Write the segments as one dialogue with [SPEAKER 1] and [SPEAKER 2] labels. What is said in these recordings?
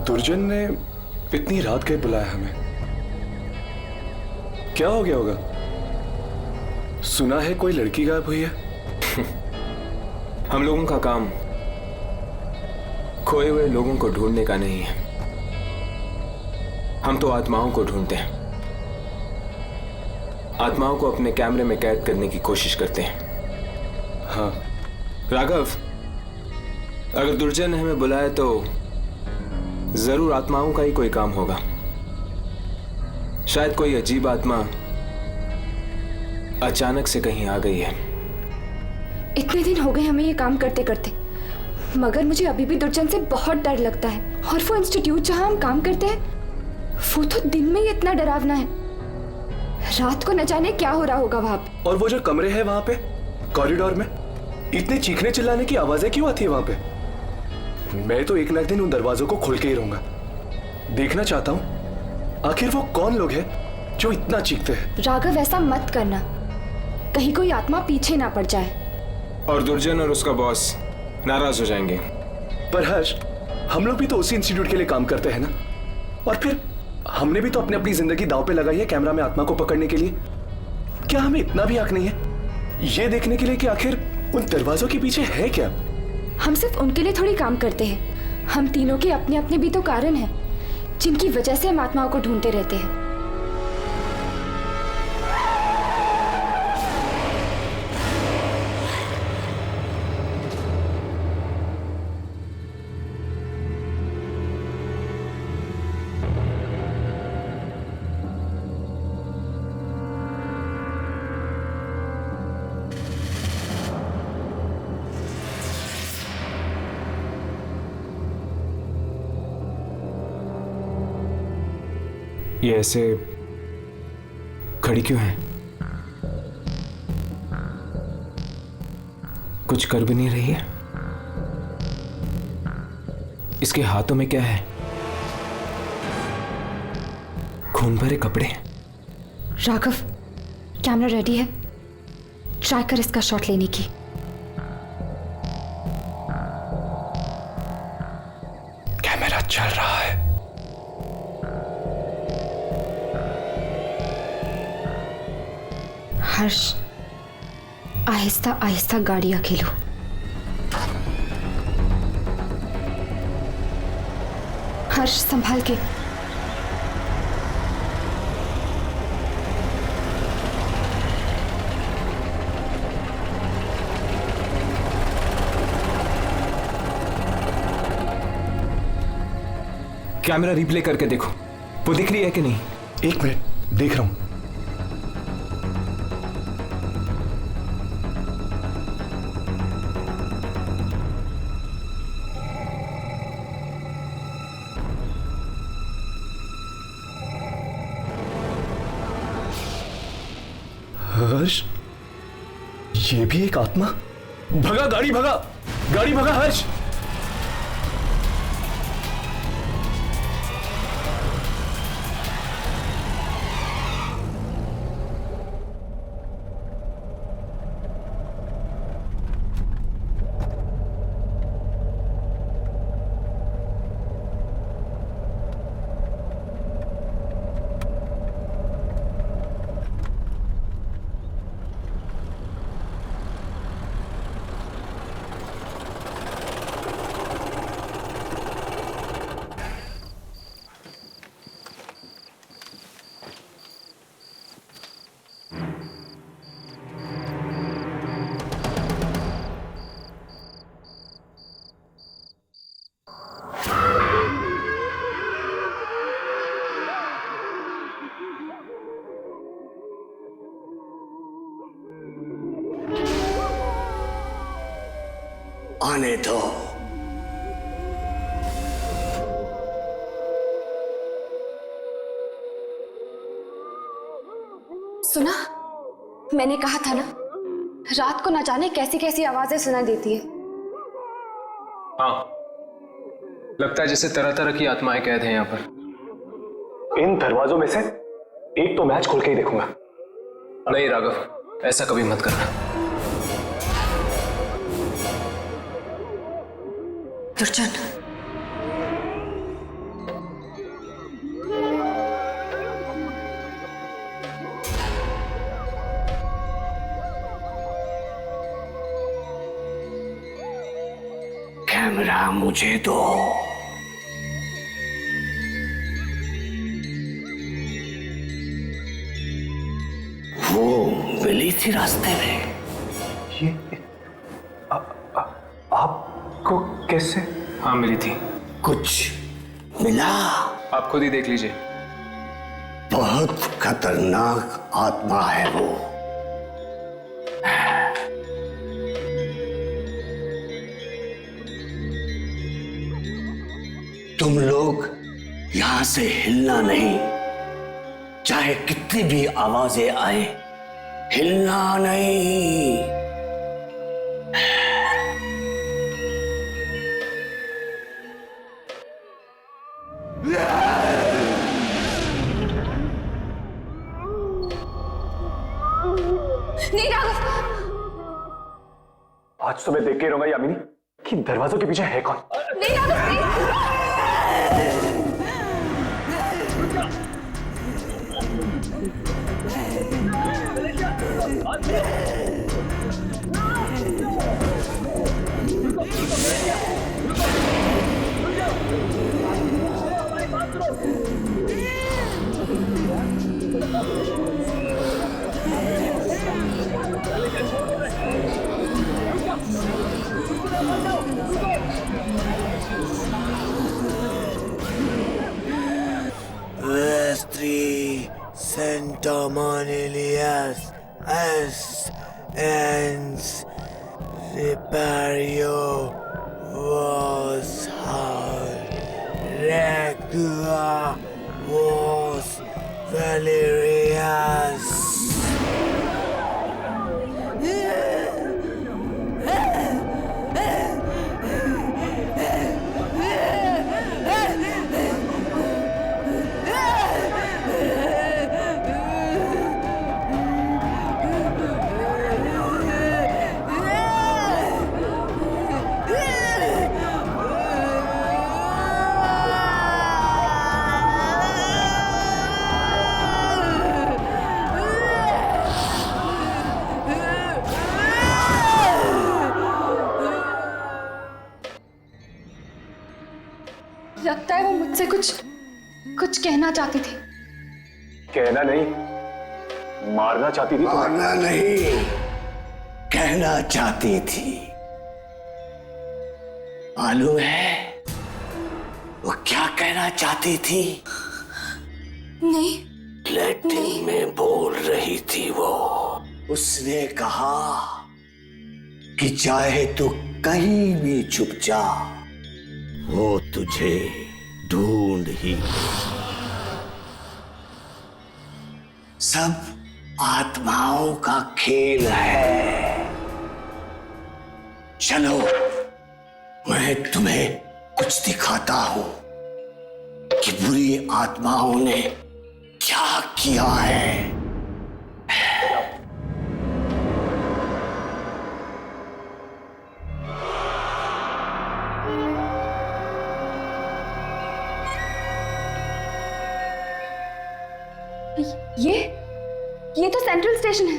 [SPEAKER 1] दुर्जन ने इतनी रात के बुलाया हमें, क्या हो गया होगा? सुना है कोई लड़की गायब हुई है।
[SPEAKER 2] हम लोगों का काम खोए हुए लोगों को ढूंढने का नहीं है, हम तो आत्माओं को ढूंढते हैं, आत्माओं को अपने कैमरे में कैद करने की कोशिश करते हैं।
[SPEAKER 1] हाँ
[SPEAKER 2] राघव, अगर दुर्जन ने हमें बुलाया तो जरूर आत्माओं का ही कोई काम होगा। शायद कोई अजीब आत्मा अचानक से कहीं आ गई है।
[SPEAKER 3] इतने दिन हो गए हमें ये काम करते करते, मगर मुझे अभी भी दुर्जन से बहुत डर लगता है। और वो इंस्टीट्यूट जहां हम काम करते हैं वो तो दिन में ही इतना डरावना है, रात को न जाने क्या हो रहा होगा वहां पे।
[SPEAKER 1] और वो जो कमरे हैं वहां पे कॉरिडोर में, इतने चीखने चिल्लाने की आवाजें क्यों आती है वहां पे? मैं तो एक ना एक दिन उन दरवाजों को खोल के ही रहूंगा। देखना चाहता हूं आखिर वो कौन लोग हैं जो इतना चीखते हैं।
[SPEAKER 3] राघव ऐसा मत करना, कहीं कोई आत्मा पीछे ना पड़ जाए
[SPEAKER 2] और दुर्जन और उसका बॉस नाराज हो जाएंगे।
[SPEAKER 1] पर हर्ष, हम लोग भी तो उसी इंस्टीट्यूट के लिए काम करते हैं ना, और फिर हमने भी तो अपनी अपनी जिंदगी दांव पे लगाई है कैमरा में आत्मा को पकड़ने के लिए। क्या हमें इतना भी हक नहीं है ये देखने के लिए कि आखिर उन दरवाजों के पीछे है क्या?
[SPEAKER 3] हम सिर्फ उनके लिए थोड़ी काम करते हैं, हम तीनों के अपने अपने भी तो कारण हैं जिनकी वजह से हम आत्माओं को ढूंढते रहते हैं।
[SPEAKER 2] ये ऐसे खड़ी क्यों है? कुछ कर भी नहीं रही है। इसके हाथों में क्या है? खून भरे कपड़े।
[SPEAKER 3] राघव, कैमरा रेडी है, ट्राई कर इसका शॉट लेने की।
[SPEAKER 1] कैमरा चल रहा है।
[SPEAKER 3] हर्ष, आहिस्ता आहिस्ता गाड़ियां खेलो। हर्ष, संभाल के।
[SPEAKER 2] कैमरा रिप्ले करके देखो, वो दिख रही है कि नहीं?
[SPEAKER 1] एक मिनट, देख रहा हूं। हर्ष, ये भी एक आत्मा। भगा गाड़ी, भगा गाड़ी, भगा हर्ष।
[SPEAKER 4] आने दो।
[SPEAKER 3] सुना, मैंने कहा था ना, रात को न जाने कैसी कैसी आवाजें सुनाई देती है।
[SPEAKER 2] हाँ, लगता है जैसे तरह तरह की आत्माएं कैद हैं यहाँ पर।
[SPEAKER 1] इन दरवाजों में से एक तो मैच खोल के ही देखूंगा।
[SPEAKER 2] नहीं राघव, ऐसा कभी मत करना।
[SPEAKER 3] दुर्जन,
[SPEAKER 4] कैमरा मुझे दो। वो मिली थी रास्ते में।
[SPEAKER 1] ये आपको कैसे?
[SPEAKER 2] हाँ मिली थी।
[SPEAKER 4] कुछ मिला?
[SPEAKER 2] आप खुद ही देख लीजिए।
[SPEAKER 4] बहुत खतरनाक आत्मा है वो। तुम लोग यहां से हिलना नहीं, चाहे कितनी भी आवाजें आए, हिलना नहीं।
[SPEAKER 3] नहीं राघव,
[SPEAKER 1] आज तो मैं देख के रहूंगा यामिनी कि दरवाजों के पीछे है कौन।
[SPEAKER 3] नहीं Raghav, please.
[SPEAKER 5] Vestri Centomonilias es ens Ripario was hard Regua was Valerias.
[SPEAKER 3] लगता है वो मुझसे कुछ कहना चाहती थी।
[SPEAKER 1] कहना नहीं, मारना चाहती थी।
[SPEAKER 4] मारना नहीं, कहना चाहती थी। मालूम है वो क्या कहना चाहती थी?
[SPEAKER 3] नहीं।
[SPEAKER 4] लैटिन में बोल रही थी वो। उसने कहा कि चाहे तू कहीं भी छुप जा, वो तुझे ढूंढ ही। सब आत्माओं का खेल है। चलो मैं तुम्हें कुछ दिखाता हूं कि बुरी आत्माओं ने क्या किया है।
[SPEAKER 3] ये तो सेंट्रल स्टेशन है।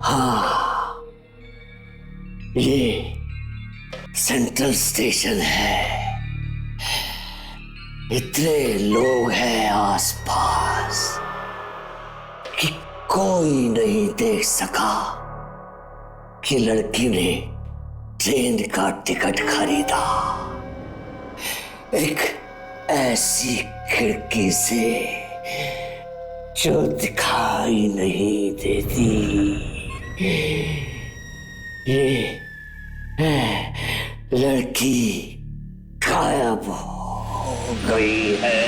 [SPEAKER 4] हाँ, ये सेंट्रल स्टेशन है। इतने लोग हैं आसपास कि कोई नहीं देख सका कि लड़की ने ट्रेन का टिकट खरीदा। एक ऐसी खिड़की से जो दिखाई नहीं देती। ये लड़की गायब हो गई है।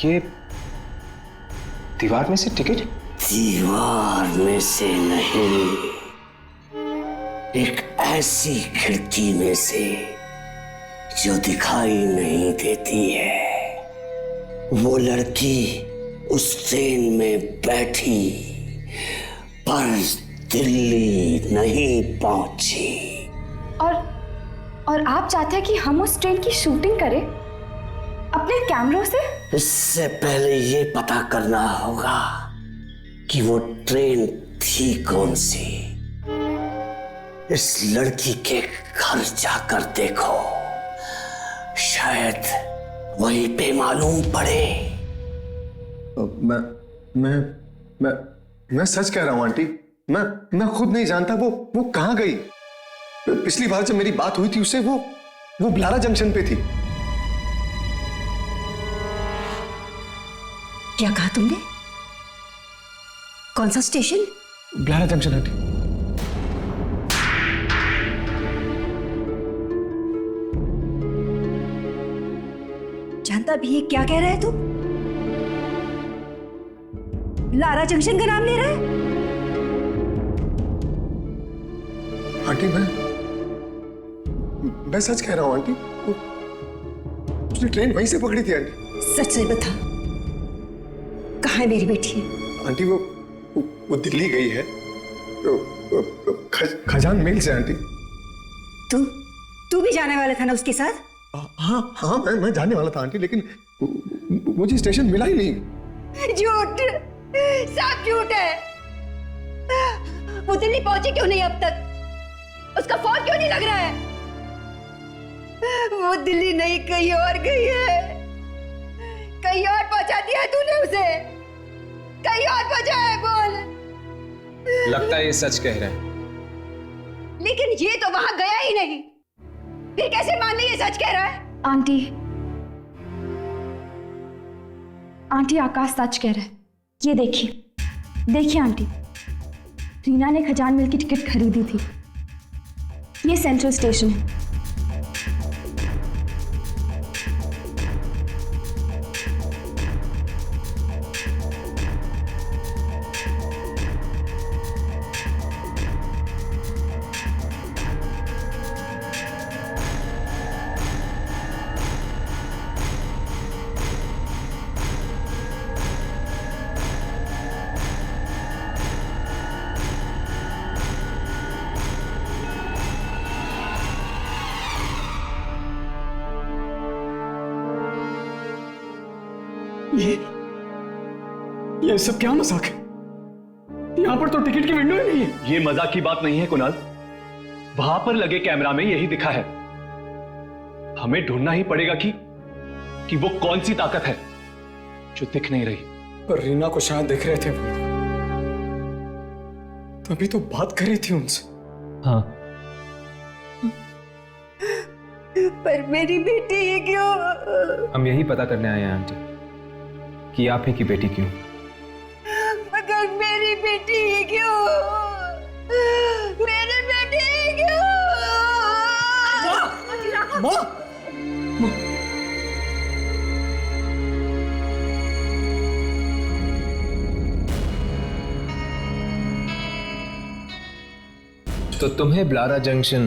[SPEAKER 2] ये दीवार में से टिकट?
[SPEAKER 4] दीवार में से नहीं, एक ऐसी खिड़की में से जो दिखाई नहीं देती है। वो लड़की उस ट्रेन में बैठी पर दिल्ली नहीं पहुंची।
[SPEAKER 3] और आप चाहते हैं कि हम उस ट्रेन की शूटिंग करें अपने कैमरों से?
[SPEAKER 4] इससे पहले ये पता करना होगा कि वो ट्रेन थी कौन सी। इस लड़की के घर जाकर देखो, शायद वहीं पे मालूम पड़े।
[SPEAKER 6] मैं सच कह रहा हूं आंटी। मैं खुद नहीं जानता वो कहां गई। पिछली बार जब मेरी बात हुई थी उससे वो ब्लारा जंक्शन पे थी।
[SPEAKER 7] क्या कहा तुमने? कौन सा स्टेशन?
[SPEAKER 6] ब्लारा junction aunty.
[SPEAKER 7] जानता भी ये क्या कह रहा है तू? लारा जंक्शन का नाम ले रहा है?
[SPEAKER 6] आंटी मैं सच कह रहा हूं आंटी। उसने ट्रेन वहीं से पकड़ी थी आंटी।
[SPEAKER 7] सच सच बता, कहाँ है मेरी बेटी?
[SPEAKER 6] आंटी वो दिल्ली गई है खजान मेल से आंटी।
[SPEAKER 7] तू भी जाने वाला था ना उसके साथ?
[SPEAKER 6] हाँ मैं जाने वाला था आंटी, लेकिन मुझे स्टेशन मिला ही नहीं।
[SPEAKER 7] झूठ, सब झूठ है। वो दिल्ली पहुंची क्यों नहीं अब तक? उसका फोन क्यों नहीं लग रहा है? वो दिल्ली नहीं कहीं और गई है। कहीं और पहुंचा दिया है तूने उसे? कहीं और पहुंचा है? बोल।
[SPEAKER 2] लगता है ये सच कह रहे हैं।
[SPEAKER 7] लेकिन ये तो वहां गया ही नहीं, फिर कैसे मान ले ये सच कह रहा है?
[SPEAKER 3] आंटी आकाश सच कह रहा है। ये देखिए आंटी, रीना ने खजान मिल की टिकट खरीदी थी। ये सेंट्रल स्टेशन है।
[SPEAKER 1] ये सब क्या मजाक है? यहां पर तो टिकट की विंडो ही नहीं है। ये मजाक की बात नहीं है कुणाल, वहां पर लगे कैमरा में यही दिखा है। हमें ढूंढना ही पड़ेगा कि वो कौन सी ताकत है जो दिख नहीं रही।
[SPEAKER 6] पर रीना को शायद दिख रहे थे वो, तभी तो बात कर रही थी उनसे।
[SPEAKER 1] हाँ,
[SPEAKER 7] पर मेरी बेटी ये क्यों?
[SPEAKER 2] हम यही पता करने आए हैं आंटी कि आप ही की बेटी क्यों।
[SPEAKER 7] मगर मेरी बेटी ये क्यों? मेरी बेटी ये क्यों?
[SPEAKER 2] तो तुम्हें ब्लारा जंक्शन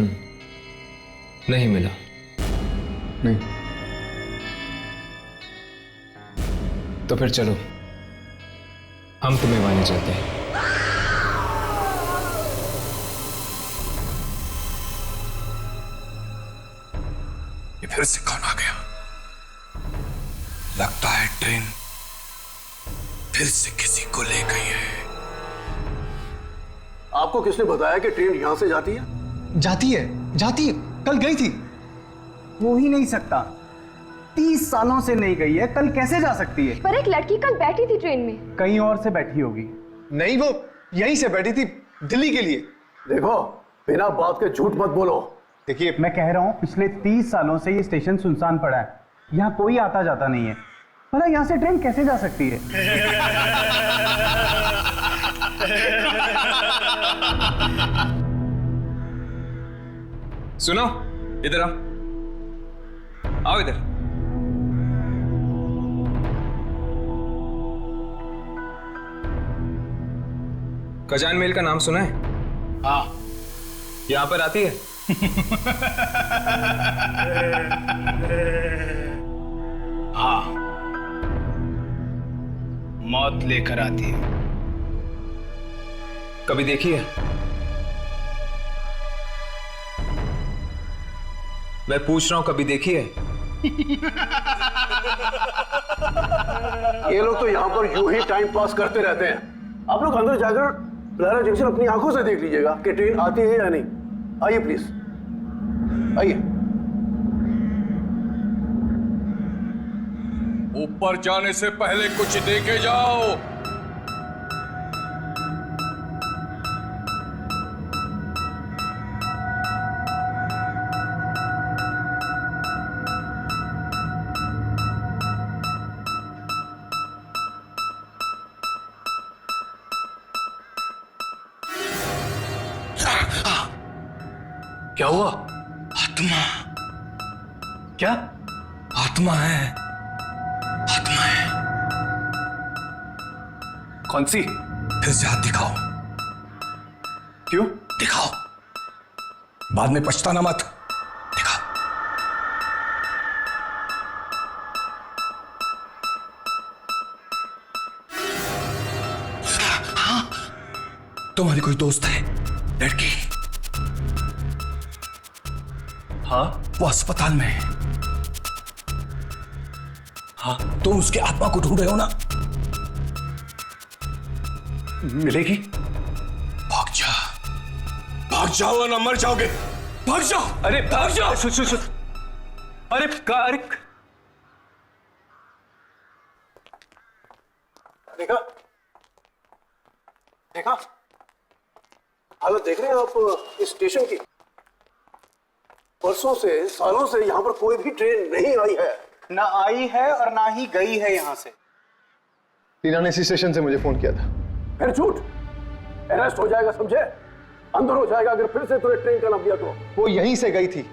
[SPEAKER 2] नहीं मिला?
[SPEAKER 6] नहीं।
[SPEAKER 2] तो फिर चलो, हम तुम्हें वहां ले चलते हैं।
[SPEAKER 6] ये फिर से कौन आ गया? लगता है ट्रेन फिर से किसी को ले गई है।
[SPEAKER 8] आपको किसने बताया कि ट्रेन यहां से जाती है?
[SPEAKER 6] जाती है, कल गई थी।
[SPEAKER 8] हो ही नहीं सकता, 30 सालों से नहीं गई है, कल कैसे जा सकती है?
[SPEAKER 3] पर एक लड़की कल बैठी थी ट्रेन में।
[SPEAKER 8] कहीं और से बैठी होगी।
[SPEAKER 6] नहीं, वो यहीं से बैठी थी दिल्ली के लिए।
[SPEAKER 8] देखो, बिना बात के झूठ मत बोलो।
[SPEAKER 6] देखिए,
[SPEAKER 8] मैं कह रहा हूं पिछले 30 सालों से ये स्टेशन सुनसान पड़ा है, यहाँ कोई आता जाता नहीं है। भला यहाँ से ट्रेन कैसे जा सकती है?
[SPEAKER 2] सुनो, इधर आओ इधर। खजान मेल का नाम सुना है?
[SPEAKER 1] हाँ।
[SPEAKER 2] यहां पर आती है?
[SPEAKER 1] हाँ।
[SPEAKER 8] मौत लेकर आती है।
[SPEAKER 2] कभी देखी है? मैं पूछ रहा हूं, कभी देखी है?
[SPEAKER 9] ये लोग तो यहाँ पर यूं ही टाइम पास करते रहते हैं। आप लोग अंदर जाकर लारा जंक्शन अपनी आंखों से देख लीजिएगा कि ट्रेन आती है या नहीं। आइए प्लीज, आइए।
[SPEAKER 10] ऊपर जाने से पहले कुछ देखे जाओ।
[SPEAKER 9] क्या हुआ?
[SPEAKER 10] आत्मा,
[SPEAKER 9] क्या?
[SPEAKER 10] आत्मा है, आत्मा है।
[SPEAKER 9] कौन सी?
[SPEAKER 10] फिर से हाथ दिखाओ।
[SPEAKER 9] क्यों?
[SPEAKER 10] दिखाओ, बाद में पछताना मत। दिखाओ। हाँ, तुम्हारी कोई दोस्त है लड़की?
[SPEAKER 9] हाँ,
[SPEAKER 10] वो अस्पताल में है। हाँ, तुम उसके आत्मा को ढूंढ रहे हो ना?
[SPEAKER 9] मिलेगी?
[SPEAKER 10] भाग जा, भाग जाओ वरना मर जाओगे। भाग जाओ,
[SPEAKER 9] अरे
[SPEAKER 10] भाग जाओ।
[SPEAKER 9] सुन। अरे देखा हालत देख रहे हैं आप इस स्टेशन की? परसों से, सालों से यहाँ पर कोई भी ट्रेन नहीं आई है।
[SPEAKER 8] ना आई है और ना ही गई है यहाँ से।
[SPEAKER 6] टीना ने इसी स्टेशन से मुझे फोन किया था।
[SPEAKER 9] फिर झूठ, अरेस्ट हो जाएगा, समझे? अंदर हो जाएगा अगर फिर से तुम्हें ट्रेन का नाम दिया तो।
[SPEAKER 6] वो यहीं से गई थी,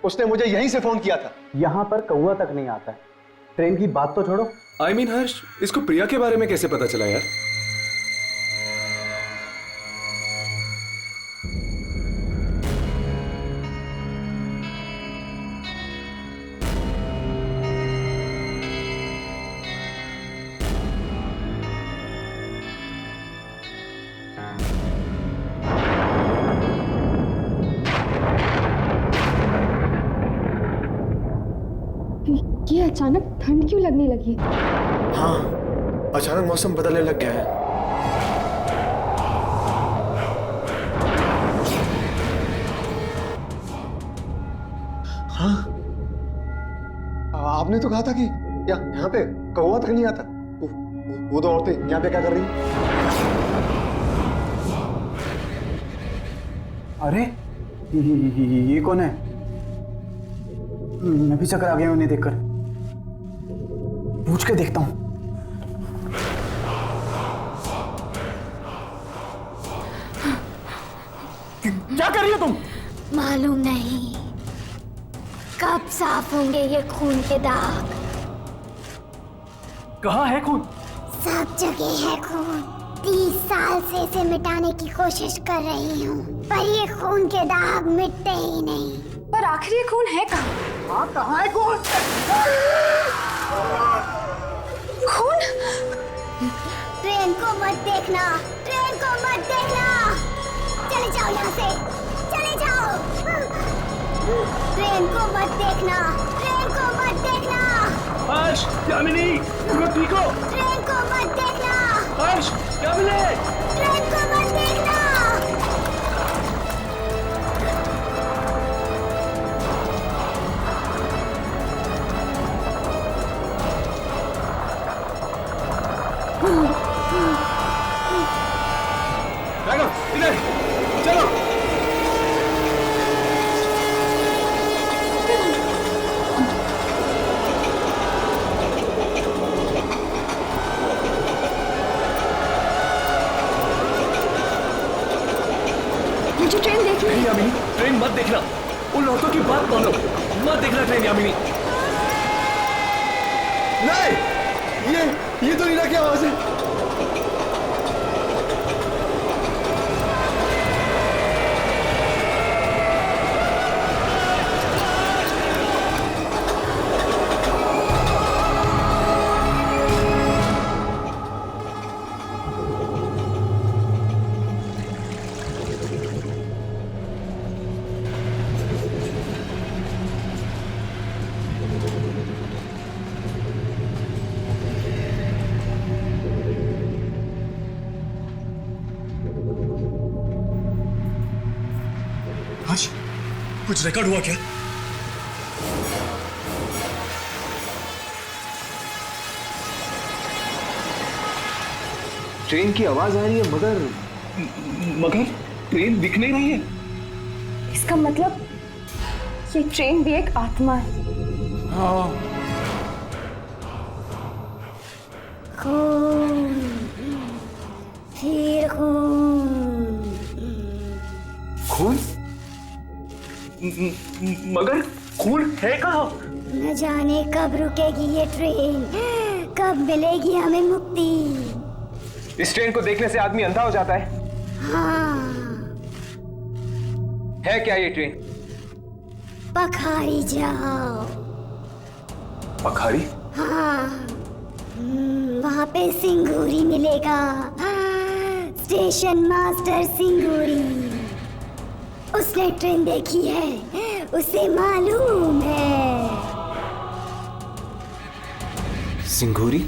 [SPEAKER 6] उसने मुझे यहीं से फोन किया था।
[SPEAKER 8] यहाँ पर कौवा तक नहीं आता है। ट्रेन की बात तो छोड़ो।
[SPEAKER 1] I mean, हर्ष, इसको प्रिया के बारे में कैसे पता चला यार?
[SPEAKER 3] ये अचानक ठंड क्यों लगने लगी?
[SPEAKER 6] हाँ, अचानक मौसम बदलने लग गया है। हाँ, आपने तो कहा था कि यहाँ पे कौवा तक नहीं आता। वो दो औरतें यहाँ पे क्या कर रही हैं?
[SPEAKER 8] अरे ये कौन है? मैं भी चक्कर आ गया उन्हें देखकर। पूछ के देखता हूं। क्या कर रही हो तुम?
[SPEAKER 11] मालूम नहीं कब साफ होंगे ये खून के दाग।
[SPEAKER 8] कहाँ है खून?
[SPEAKER 11] सब जगह है खून। 30 साल से इसे मिटाने की कोशिश कर रही हूँ, पर ये खून के दाग मिटते ही नहीं।
[SPEAKER 3] पर आखिर ये खून है कहाँ?
[SPEAKER 8] हाँ, कहाँ है खून?
[SPEAKER 3] खून?
[SPEAKER 11] ट्रेन को मत देखना, ट्रेन को मत देखना। चले जाओ यहाँ से, चले जाओ। ट्रेन को मत देखना, ट्रेन को मत देखना।
[SPEAKER 9] हर्ष, यामिनी, तुम ठीक हो?
[SPEAKER 11] ट्रेन को मत देखना।
[SPEAKER 9] हर्ष, यामिनी,
[SPEAKER 11] ट्रेन को मत देखना।
[SPEAKER 9] इधर चलो।
[SPEAKER 3] मुझे ट्रेन देखनी है।
[SPEAKER 1] नहीं यामिनी, ट्रेन मत देखना। उन औरतों की बात मानो, मत देखना ट्रेन यामिनी।
[SPEAKER 6] नहीं, ये तो रीना की आवाज है।
[SPEAKER 10] कुछ रिकॉर्ड हुआ क्या?
[SPEAKER 2] ट्रेन की आवाज आ रही है मगर ट्रेन दिख नहीं रही है।
[SPEAKER 3] इसका मतलब ये ट्रेन भी एक आत्मा है।
[SPEAKER 11] खून, फिर खून।
[SPEAKER 1] खून? मगर खून है कहाँ?
[SPEAKER 11] न जाने कब रुकेगी ये ट्रेन, कब मिलेगी हमें मुक्ति।
[SPEAKER 2] इस ट्रेन को देखने से आदमी अंधा हो जाता है।
[SPEAKER 11] हाँ,
[SPEAKER 2] है क्या ये ट्रेन?
[SPEAKER 11] पखारी जाओ।
[SPEAKER 1] पखारी?
[SPEAKER 11] हाँ, वहाँ पे सिंगूरी मिलेगा। स्टेशन मास्टर सिंगूरी, उसने ट्रेन देखी है, उसे मालूम है।
[SPEAKER 2] सिंगूरी?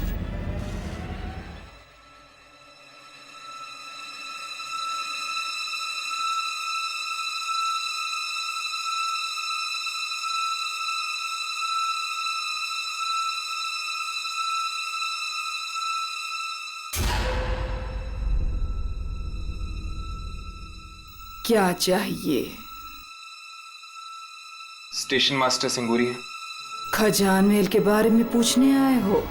[SPEAKER 12] क्या चाहिए?
[SPEAKER 2] स्टेशन मास्टर सिंगूरी है।
[SPEAKER 12] खजान महल के बारे में पूछने आए हो?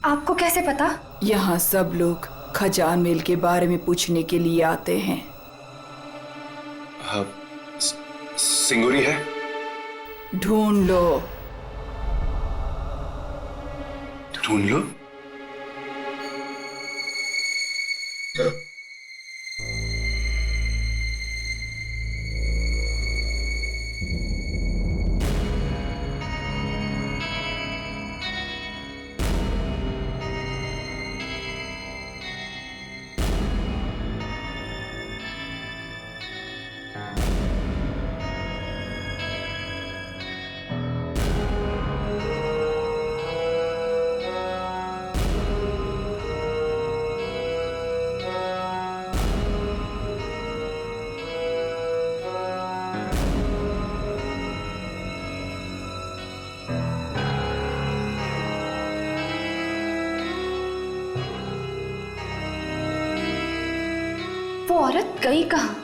[SPEAKER 3] आपको कैसे पता?
[SPEAKER 12] यहाँ सब लोग खजान महल के बारे में पूछने के लिए आते हैं।
[SPEAKER 10] हाँ, सिंगूरी है?
[SPEAKER 12] ढूंढ लो।
[SPEAKER 10] ढूंढ लो?
[SPEAKER 3] वो औरत गई कहाँ?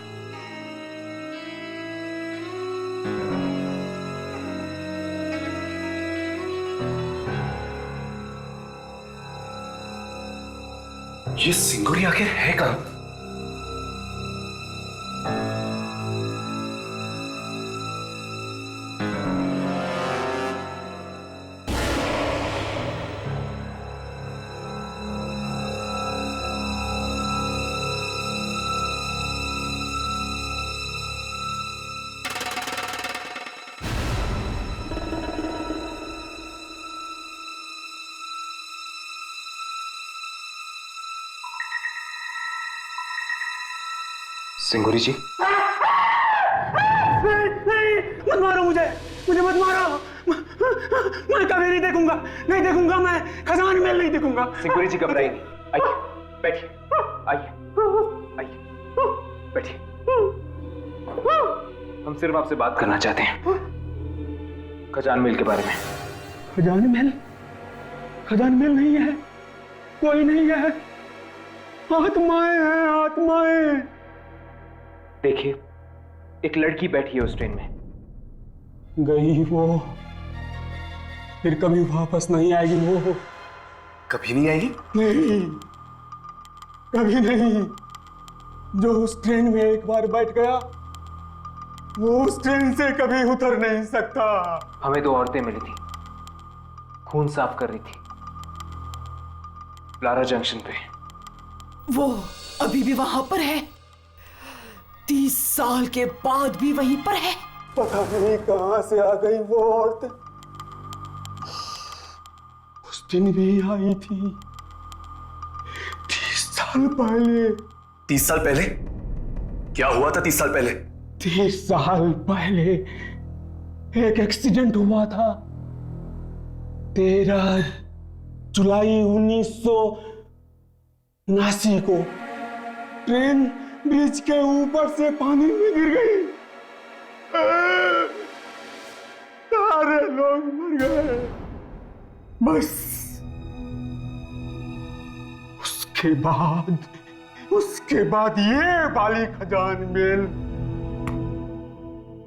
[SPEAKER 1] ये सिंगूरी आखिर है कहाँ?
[SPEAKER 2] सिंगूरी जी?
[SPEAKER 5] नहीं, मत मारो मुझे मत मारो। मैं कभी नहीं देखूंगा मैं खजान महल नहीं देखूंगा।
[SPEAKER 2] सिंगूरी जी घबराइए नहीं, आइए बैठिए, आइए बैठिए। हम सिर्फ आपसे बात करना चाहते हैं खजान महल के बारे में।
[SPEAKER 5] खजान महल नहीं है, कोई नहीं है, आत्माएं हैं, आत्माएं।
[SPEAKER 2] देखिए, एक लड़की बैठी है उस ट्रेन में।
[SPEAKER 5] गई वो, फिर कभी वापस नहीं आएगी वो।
[SPEAKER 1] कभी नहीं आएगी?
[SPEAKER 5] नहीं, कभी नहीं। जो उस ट्रेन में एक बार बैठ गया, वो उस ट्रेन से कभी उतर नहीं सकता।
[SPEAKER 2] हमें दो औरतें मिली थी, खून साफ कर रही थी लारा जंक्शन पे।
[SPEAKER 12] वो अभी भी वहां पर है? 30 साल के बाद भी वहीं पर है?
[SPEAKER 5] पता नहीं कहां से आ गई वो औरत। उस दिन भी आई थी 30 साल पहले।
[SPEAKER 1] 30 साल पहले? क्या हुआ था 30 साल पहले?
[SPEAKER 5] 30 साल पहले एक एक्सीडेंट हुआ था। 13 जुलाई 1979 को ट्रेन ब्रिज के ऊपर से पानी में गिर गई। सारे लोग मर गए। बस उसके बाद ये बाली खजान मेल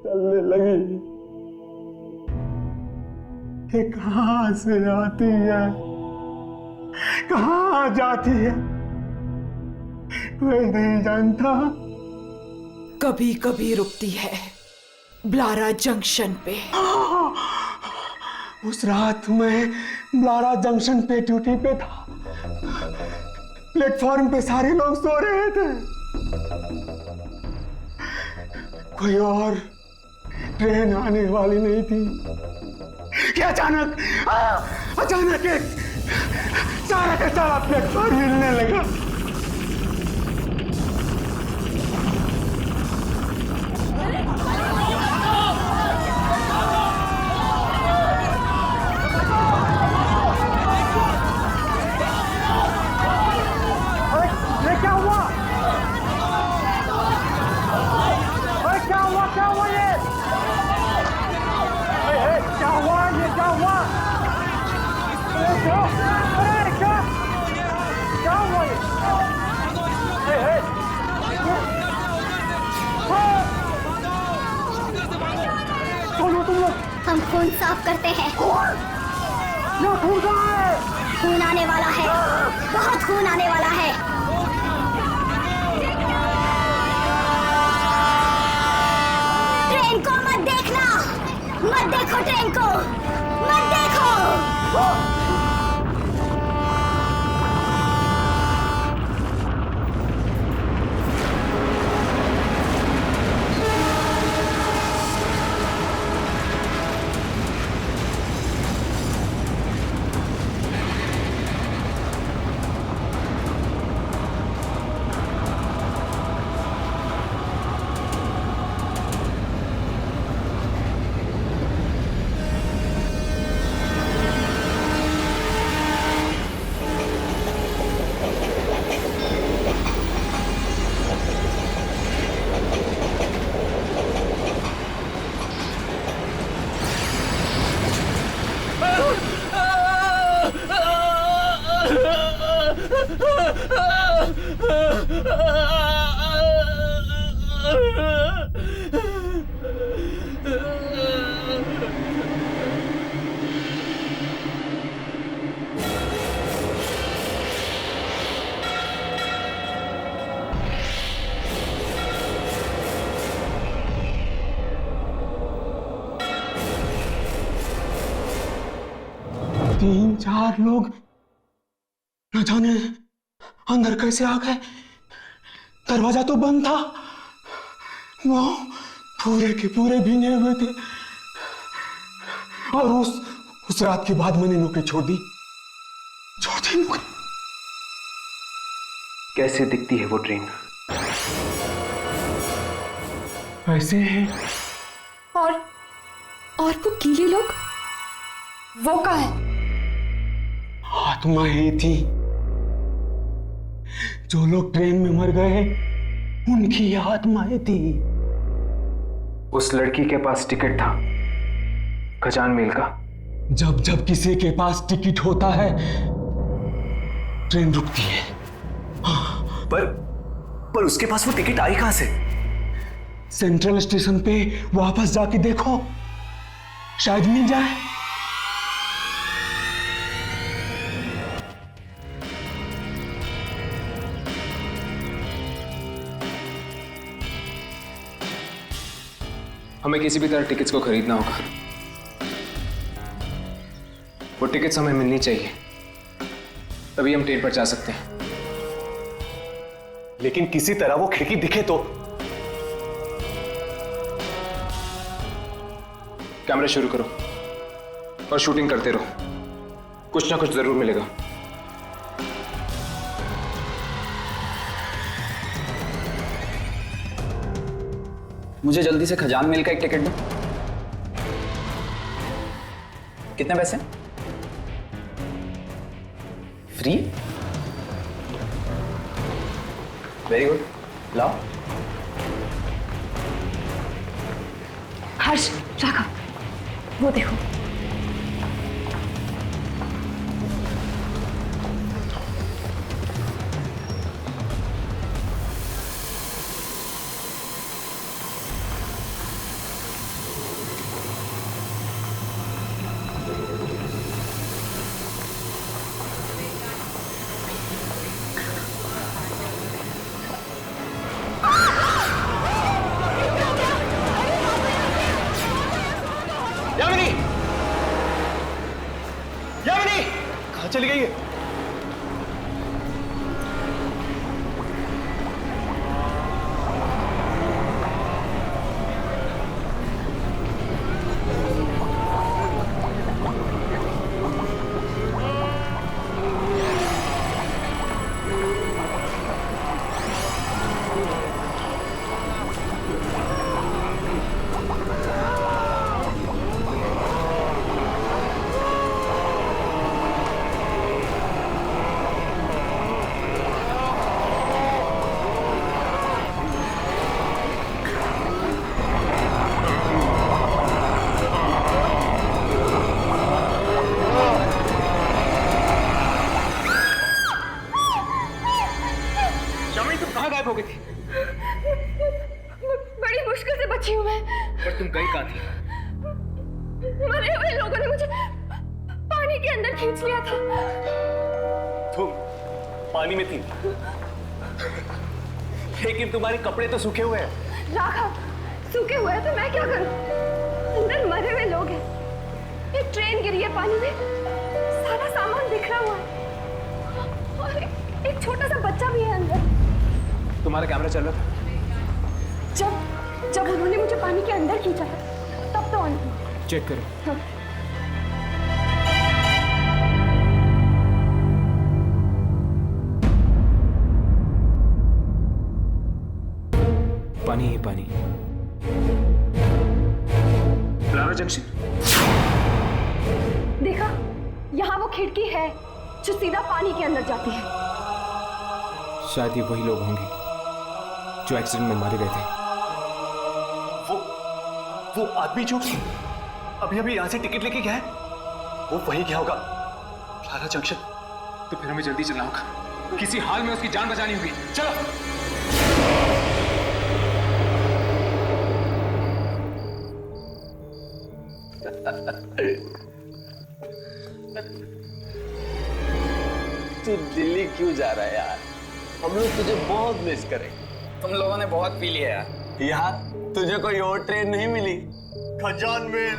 [SPEAKER 5] चलने लगी कि कहां से आती है, कहां जाती है, कोई नहीं जानता।
[SPEAKER 12] कभी कभी रुकती है ब्लारा जंक्शन पे।
[SPEAKER 5] उस रात मैं ब्लारा जंक्शन पे ड्यूटी पे था। प्लेटफॉर्म पे सारे लोग सो रहे थे। कोई और ट्रेन आने वाली नहीं थी कि अचानक एक सारा का सारा प्लेटफॉर्म हिलने लगा।
[SPEAKER 11] हम खून साफ करते हैं। खून आने वाला है, बहुत खून आने वाला है। ट्रेन को मत देखना, मत देखो ट्रेन को, मत देखो। तीन चार लोग न जाने अंदर कैसे आ गए। दरवाजा तो बंद था। वो पूरे के पूरे भीगे हुए थे। और उस रात के बाद मैंने नौकरी छोड़ दी नौकरी।
[SPEAKER 2] कैसे दिखती है वो ट्रेन?
[SPEAKER 5] ऐसे है।
[SPEAKER 3] और वो गीले लोग, वो कहाँ है?
[SPEAKER 5] आत्माएं थी। जो लोग ट्रेन में मर गए उनकी आत्माएं थी।
[SPEAKER 2] उस लड़की के पास टिकट था खजान मेल का।
[SPEAKER 5] जब किसी के पास टिकट होता है ट्रेन रुकती है।
[SPEAKER 1] पर उसके पास वो टिकट आई कहां से?
[SPEAKER 5] सेंट्रल स्टेशन पे वापस जाके देखो, शायद मिल जाए।
[SPEAKER 2] हमें किसी भी तरह टिकट्स को खरीदना होगा। वो टिकट्स हमें मिलनी चाहिए, तभी हम ट्रेन पर जा सकते हैं।
[SPEAKER 1] लेकिन किसी तरह वो खिड़की दिखे तो।
[SPEAKER 2] कैमरा शुरू करो और शूटिंग करते रहो, कुछ ना कुछ जरूर मिलेगा।
[SPEAKER 13] मुझे जल्दी से खजान मेल का एक टिकट दो। कितने पैसे? फ्री? Very good. लाओ।
[SPEAKER 3] हर्ष, राघव, वो देखो।
[SPEAKER 6] कहाँ चली गई है?
[SPEAKER 3] बड़ी मुश्किल से बची हूँ मैं।
[SPEAKER 13] पर तुम गई कहाँ थी?
[SPEAKER 3] मरे हुए लोगों ने मुझे पानी के अंदर खींच लिया था।
[SPEAKER 6] तुम पानी में थी, लेकिन तुम्हारे कपड़े तो सूखे हुए हैं।
[SPEAKER 3] राघव, सूखे हुए हैं तो मैं क्या करूं? अंदर मरे हुए लोग हैं। एक ट्रेन गिरी है पानी में, सारा सामान बिखरा हुआ है और एक छोटा सा बच्चा भी है अंदर।
[SPEAKER 2] तुम्हारा कैमरा चल रहा था?
[SPEAKER 3] जब उन्होंने मुझे पानी के अंदर खींचा था तब तो ऑन था।
[SPEAKER 2] चेक करो।
[SPEAKER 3] हाँ।
[SPEAKER 2] पानी ही पानी।
[SPEAKER 6] Lara junction.
[SPEAKER 3] देखा, यहाँ वो खिड़की है जो सीधा पानी के अंदर जाती है।
[SPEAKER 2] शायद ये वही लोग होंगे जो एक्सीडेंट में मारे गए थे।
[SPEAKER 6] वो आदमी जो अभी अभी यहां से टिकट लेके गया है, वो वही गया होगा लारा जंक्शन।
[SPEAKER 2] तो फिर हमें जल्दी चलना होगा, किसी हाल में उसकी जान बचानी होगी। चलो।
[SPEAKER 4] तू दिल्ली क्यों जा रहा है यार? हम लोग तुझे बहुत मिस करेंगे।
[SPEAKER 13] तुम लोगों ने बहुत पी लिया
[SPEAKER 4] यार तुझे कोई और ट्रेन नहीं मिली? खजान में।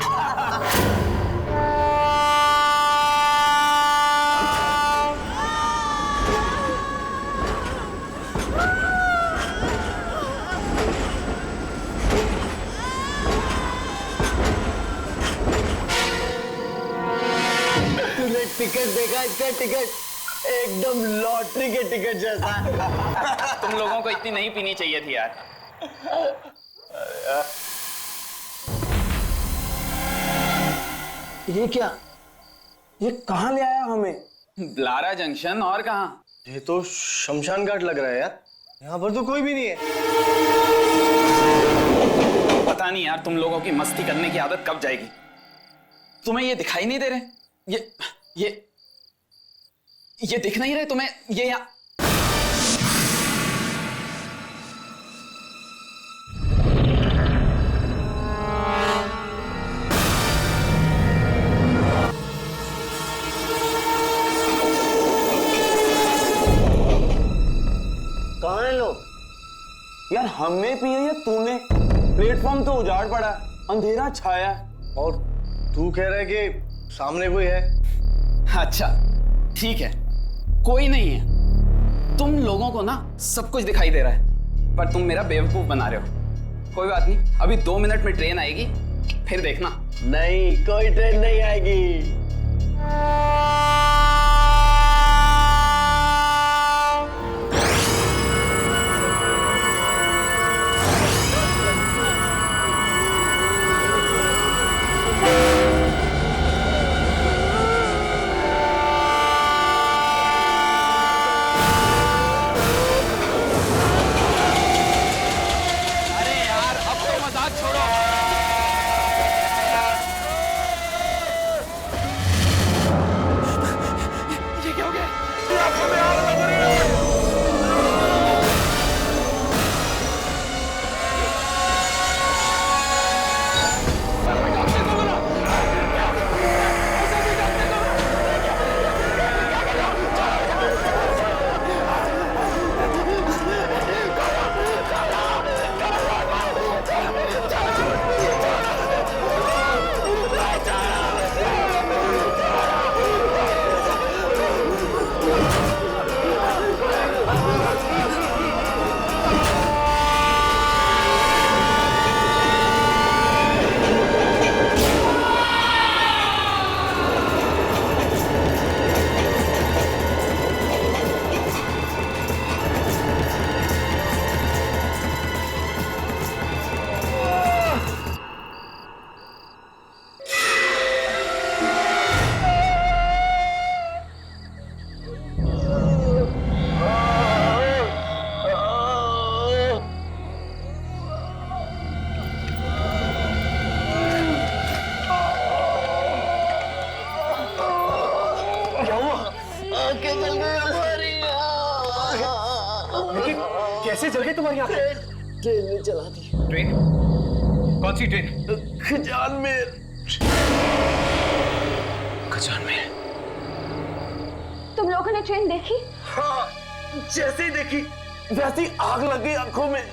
[SPEAKER 4] तूने टिकट देखा? इसका टिकट एकदम लॉटरी के टिकट जैसा।
[SPEAKER 13] तुम लोगों को इतनी नहीं पीनी चाहिए थी यार।
[SPEAKER 4] ये क्या? ये कहाँ ले आया हमें?
[SPEAKER 13] लारा जंक्शन, और कहाँ?
[SPEAKER 4] ये तो शमशान घाट लग रहा है यार। यहाँ पर तो कोई भी नहीं है।
[SPEAKER 13] पता नहीं यार, तुम लोगों की मस्ती करने की आदत कब जाएगी? तुम्हें ये दिखाई नहीं दे रहे? ये दिख नहीं रहे तुम्हें? ये यहाँ
[SPEAKER 4] कहाँ हैं लोग? यार हमने पिए या तूने? प्लेटफॉर्म तो उजाड़ पड़ा, अंधेरा छाया, और तू कह रहा है कि सामने कोई है।
[SPEAKER 13] अच्छा ठीक है, कोई नहीं है। तुम लोगों को ना सब कुछ दिखाई दे रहा है, पर तुम मेरा बेवकूफ बना रहे हो। कोई बात नहीं, अभी 2 मिनट में ट्रेन आएगी, फिर देखना।
[SPEAKER 4] नहीं, कोई ट्रेन नहीं आएगी। आंखें जल गई हमारी।
[SPEAKER 1] कैसे जल गई तुम्हारी आंखें?
[SPEAKER 4] ट्रेन ने जला दी।
[SPEAKER 2] ट्रेन? कौन सी ट्रेन?
[SPEAKER 4] खजान में।
[SPEAKER 2] खजान में?
[SPEAKER 3] तुम लोगों ने ट्रेन देखी?
[SPEAKER 4] हाँ, जैसे ही देखी वैसे ही आग लग गई आंखों में।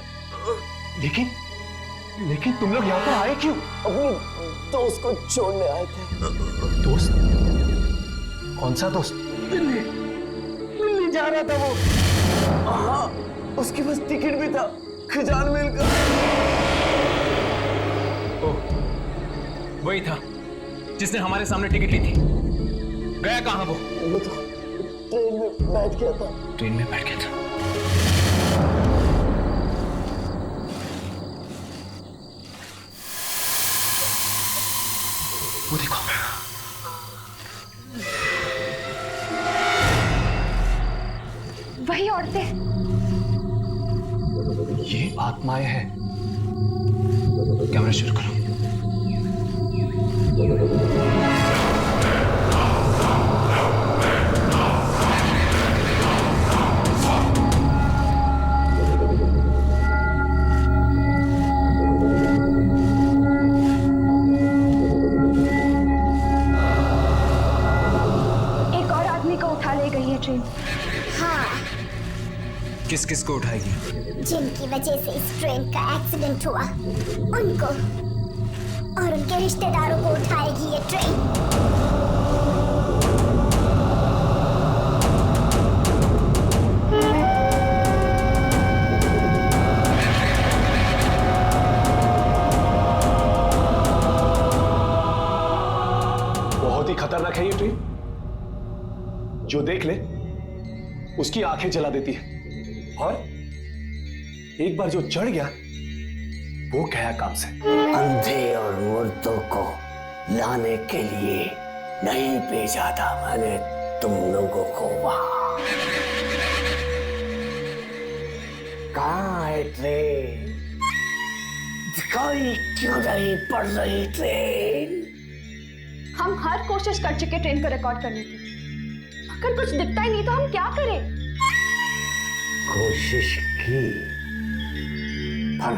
[SPEAKER 1] लेकिन तुम लोग यहाँ पर आए क्यों?
[SPEAKER 4] अपने दोस्त को छोड़ने आए थे।
[SPEAKER 1] दोस्त? कौन सा दोस्त?
[SPEAKER 4] दिल्ली जा रहा था वो। हाँ, उसके पास टिकट भी था खजान मेल का।
[SPEAKER 2] ओह, वही था जिसने हमारे सामने टिकट ली थी। गया कहाँ वो?
[SPEAKER 4] वो तो ट्रेन में बैठ गया था।
[SPEAKER 2] ट्रेन में बैठ गया था। वो देखो।
[SPEAKER 3] वही औरतें।
[SPEAKER 1] ये आत्माएं हैं।
[SPEAKER 2] कैमरा शुरू करो।
[SPEAKER 3] एक और आदमी को उठा ले गई है ट्रेन।
[SPEAKER 14] हाँ,
[SPEAKER 2] किस किस को उठाएगी?
[SPEAKER 14] जिनकी वजह से इस ट्रेन का एक्सीडेंट हुआ उनको और उनके रिश्तेदारों को उठाएगी ये ट्रेन।
[SPEAKER 1] बहुत ही खतरनाक है ये ट्रेन। जो देख ले उसकी आंखें जला देती है, और एक बार जो चढ़ गया वो गया काम से।
[SPEAKER 4] अंधे और मुर्दों को लाने के लिए नहीं भेजा था मैंने तुम लोगों को वहां। कहाँ है ट्रेन? दिखाई क्यों नहीं पड़ रही ट्रेन?
[SPEAKER 3] हम हर कोशिश कर चुके ट्रेन को रिकॉर्ड करने की, अगर कुछ दिखता ही नहीं तो हम क्या करें?
[SPEAKER 4] कोशिश की पर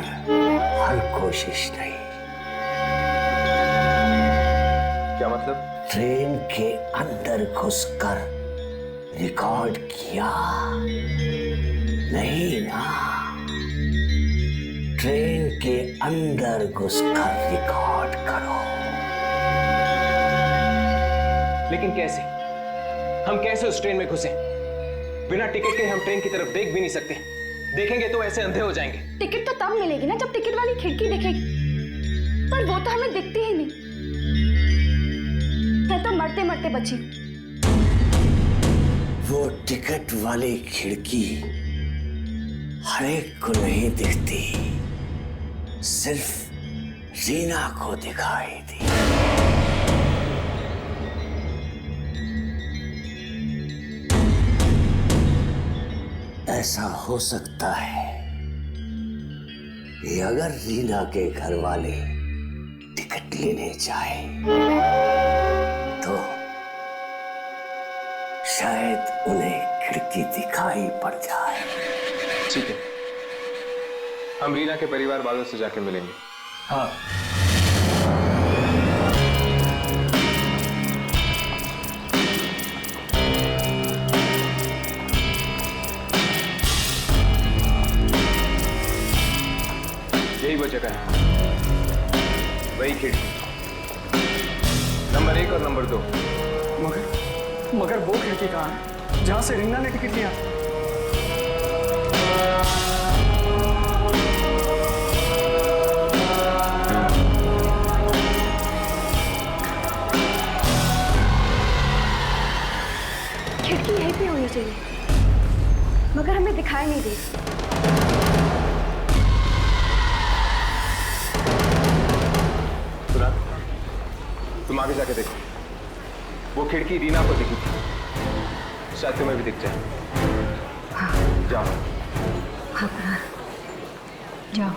[SPEAKER 4] हर कोशिश नहीं।
[SPEAKER 2] क्या मतलब?
[SPEAKER 4] ट्रेन के अंदर घुसकर रिकॉर्ड किया नहीं ना? ट्रेन के अंदर घुसकर रिकॉर्ड करो।
[SPEAKER 2] लेकिन कैसे? हम कैसे उस ट्रेन में घुसे? बिना टिकट के हम ट्रेन की तरफ देख भी नहीं सकते। देखेंगे तो ऐसे अंधे हो जाएंगे।
[SPEAKER 3] टिकट तो तब मिलेगी ना जब टिकट वाली खिड़की दिखेगी, पर वो तो हमें दिखती ही नहीं। मैं तो मरते मरते बची।
[SPEAKER 4] वो टिकट वाली खिड़की हर एक को नहीं दिखती, सिर्फ रीना को दिखाई दी। ऐसा हो सकता है कि अगर रीना के घर वाले टिकट लेने जाए तो शायद उन्हें खिड़की दिखाई पड़ जाए।
[SPEAKER 2] ठीक है, हम रीना के परिवार वालों से जाके मिलेंगे।
[SPEAKER 1] हाँ,
[SPEAKER 2] यही वो जगह है, वही खिड़की, नंबर 1 और नंबर 2।
[SPEAKER 5] मगर वो खिड़की कहाँ है जहां से रीना ने टिकट लिया?
[SPEAKER 3] खिड़की यहीं पे होनी चाहिए, मगर हमें दिखाई नहीं दे।
[SPEAKER 2] तुम आगे जाके देखो, वो खिड़की रीना को दिखी थी, शायद तुम्हें भी दिख जाए।
[SPEAKER 3] हाँ।
[SPEAKER 2] जाओ।
[SPEAKER 3] हाँ, जाओ।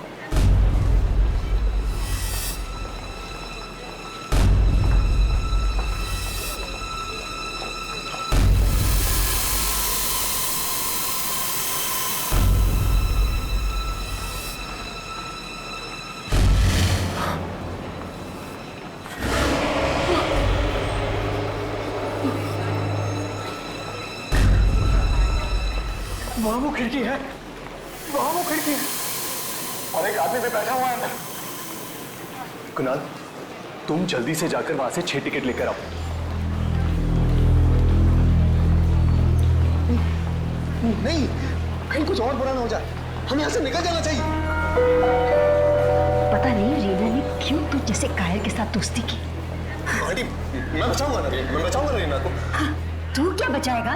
[SPEAKER 5] वहां वो खिड़की है, वहां वो खिड़की है और एक आदमी भी बैठा हुआ है अंदर।
[SPEAKER 1] कुणाल, तुम जल्दी से जाकर वहां से 6 टिकट लेकर आओ।
[SPEAKER 6] नहीं, कहीं कुछ और बुरा ना हो जाए, हमें यहाँ से निकल जाना चाहिए।
[SPEAKER 7] पता नहीं रीना ने क्यों तू जैसे कायर के साथ दोस्ती की।
[SPEAKER 6] आंटी, मैं बचाऊंगा ना रीना को।
[SPEAKER 7] हाँ, तू क्या बचाएगा?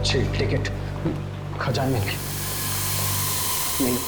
[SPEAKER 2] 6 टिकट खजाने में नहीं।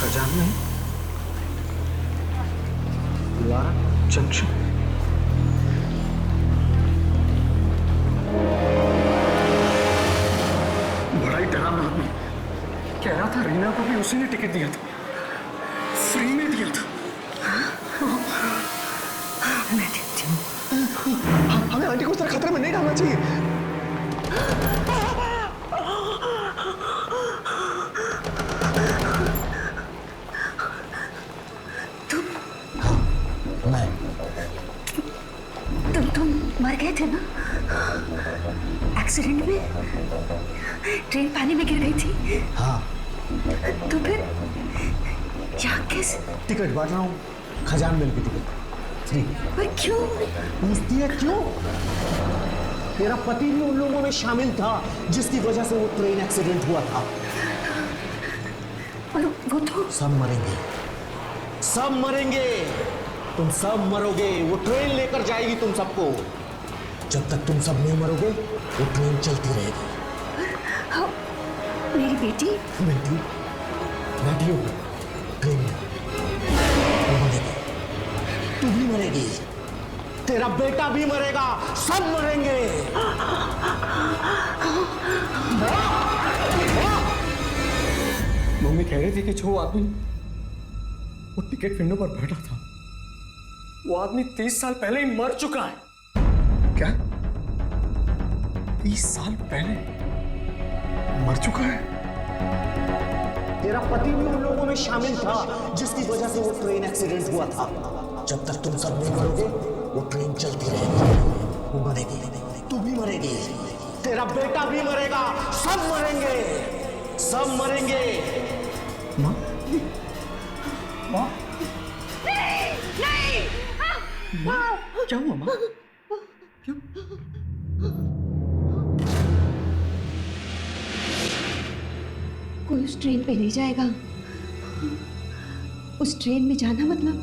[SPEAKER 11] खजाने लारा जंक्शन। बड़ा ही डरावना आदमी। कह रहा था रीना को भी उसी ने टिकट दिया था, फ्री में दिया था।
[SPEAKER 7] मैं देखती हूँ।
[SPEAKER 6] हमें आंटी को इस तरह खतरे में नहीं डालना चाहिए।
[SPEAKER 7] तुम मर गए थे ना एक्सीडेंट में? ट्रेन पानी में गिर गई थी।
[SPEAKER 11] हाँ।
[SPEAKER 7] तो फिर यहाँ कैसे?
[SPEAKER 11] टिकट बांट रहा हूँ, खजान मिल की टिकट फ्री।
[SPEAKER 7] पर क्यों?
[SPEAKER 11] पूछती है क्यों? तेरा पति भी उन लोगों में शामिल था जिसकी वजह से वो ट्रेन एक्सीडेंट हुआ था।
[SPEAKER 7] और वो तो
[SPEAKER 11] सब मरेंगे, सब मरेंगे, तुम सब मरोगे। वो ट्रेन लेकर जाएगी तुम सबको। जब तक तुम सब नहीं मरोगे वो ट्रेन चलती रहेगी।
[SPEAKER 7] हाँ, मेरी बेटी
[SPEAKER 11] बैठी हो ट्रेन में, वो मरेगी, तू भी मरेगी, तेरा बेटा भी मरेगा, सब मरेंगे।
[SPEAKER 5] मम्मी कह रही थी कि जो आदमी वो टिकट विंडो पर बैठा था वो आदमी 30 साल पहले ही मर चुका है।
[SPEAKER 6] क्या?
[SPEAKER 5] 30 साल पहले मर चुका है?
[SPEAKER 11] तेरा पति भी उन लोगों में शामिल था जिसकी वजह से वो ट्रेन एक्सीडेंट हुआ था। जब तक तुम सब नहीं मरोगे वो ट्रेन चलती रहेगी, वो मरेगी, तू भी मरेगी, तेरा बेटा भी मरेगा, सब मरेंगे, सब मरेंगे।
[SPEAKER 5] माँ? माँ?
[SPEAKER 7] नहीं!
[SPEAKER 5] माँ? क्या हुआ माँ? क्यों?
[SPEAKER 7] कोई उस ट्रेन पे नहीं जाएगा। उस ट्रेन में जाना मतलब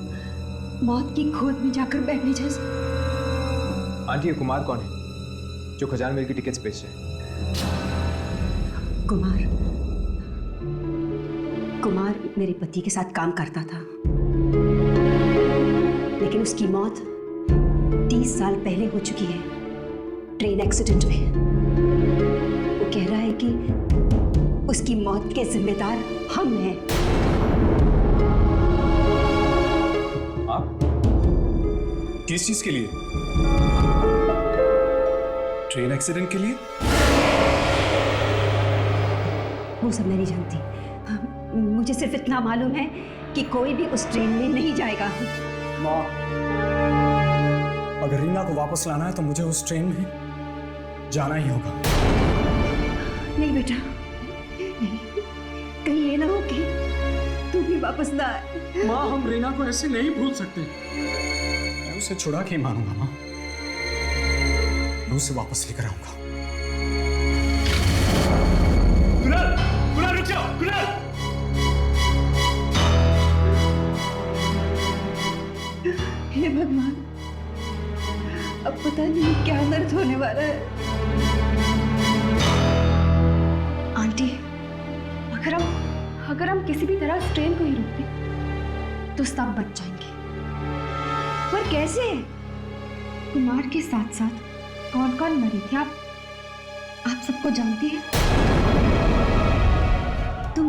[SPEAKER 7] मौत की गोद में जाकर बैठने जैसा।
[SPEAKER 2] आंटी, ये कुमार कौन है जो खजान मिल की टिकट्स बेच रहे हैं?
[SPEAKER 7] कुमार मेरे पति के साथ काम करता था, लेकिन उसकी मौत 30 साल पहले हो चुकी है ट्रेन एक्सीडेंट में। वो कह रहा है कि उसकी मौत के जिम्मेदार हम हैं।
[SPEAKER 10] आप? किस चीज के लिए? ट्रेन एक्सीडेंट के लिए?
[SPEAKER 7] वो सब मैं नहीं जानती। मुझे सिर्फ इतना मालूम है कि कोई भी उस ट्रेन में नहीं जाएगा।
[SPEAKER 5] माँ, अगर रीना को वापस लाना है तो मुझे उस ट्रेन में जाना ही होगा।
[SPEAKER 7] नहीं बेटा, नहीं, कहीं ये ना हो कि तू भी वापस ना आए।
[SPEAKER 5] माँ, हम रीना को ऐसे नहीं भूल सकते। मैं उसे छुड़ा के मारूंगा माँ, मैं उसे वापस लेकर आऊंगा।
[SPEAKER 10] कुणाल, कुणाल रुक जाओ, कुणाल!
[SPEAKER 7] हे भगवान, अब पता नहीं क्या दर्द होने वाला है। आंटी, अगर हम किसी भी तरह इस ट्रेन को ही रोक दें तो सब बच जाएंगे। पर कैसे? कुमार के साथ साथ कौन कौन मरे थे आप सबको जानती हैं? तुम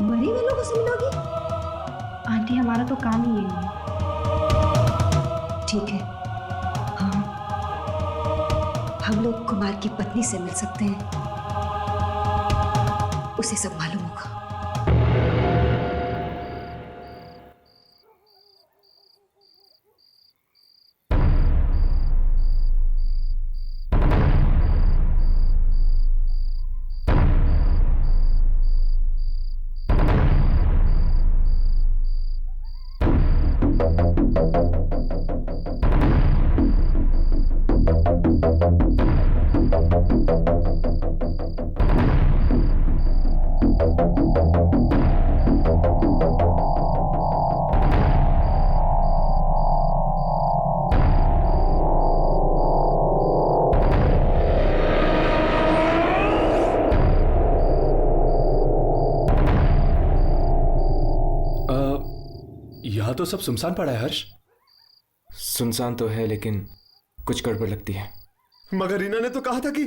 [SPEAKER 7] मरे वालों को सुनोगी?
[SPEAKER 3] आंटी हमारा तो काम ही यही है।
[SPEAKER 7] ठीक है, हाँ, हम लोग कुमार की पत्नी से मिल सकते हैं, उसे सब मालूम होगा।
[SPEAKER 1] यहाँ तो सब सुनसान पड़ा है हर्ष।
[SPEAKER 2] सुनसान तो है लेकिन कुछ गड़बड़ लगती है।
[SPEAKER 6] मगर रीना ने तो कहा था कि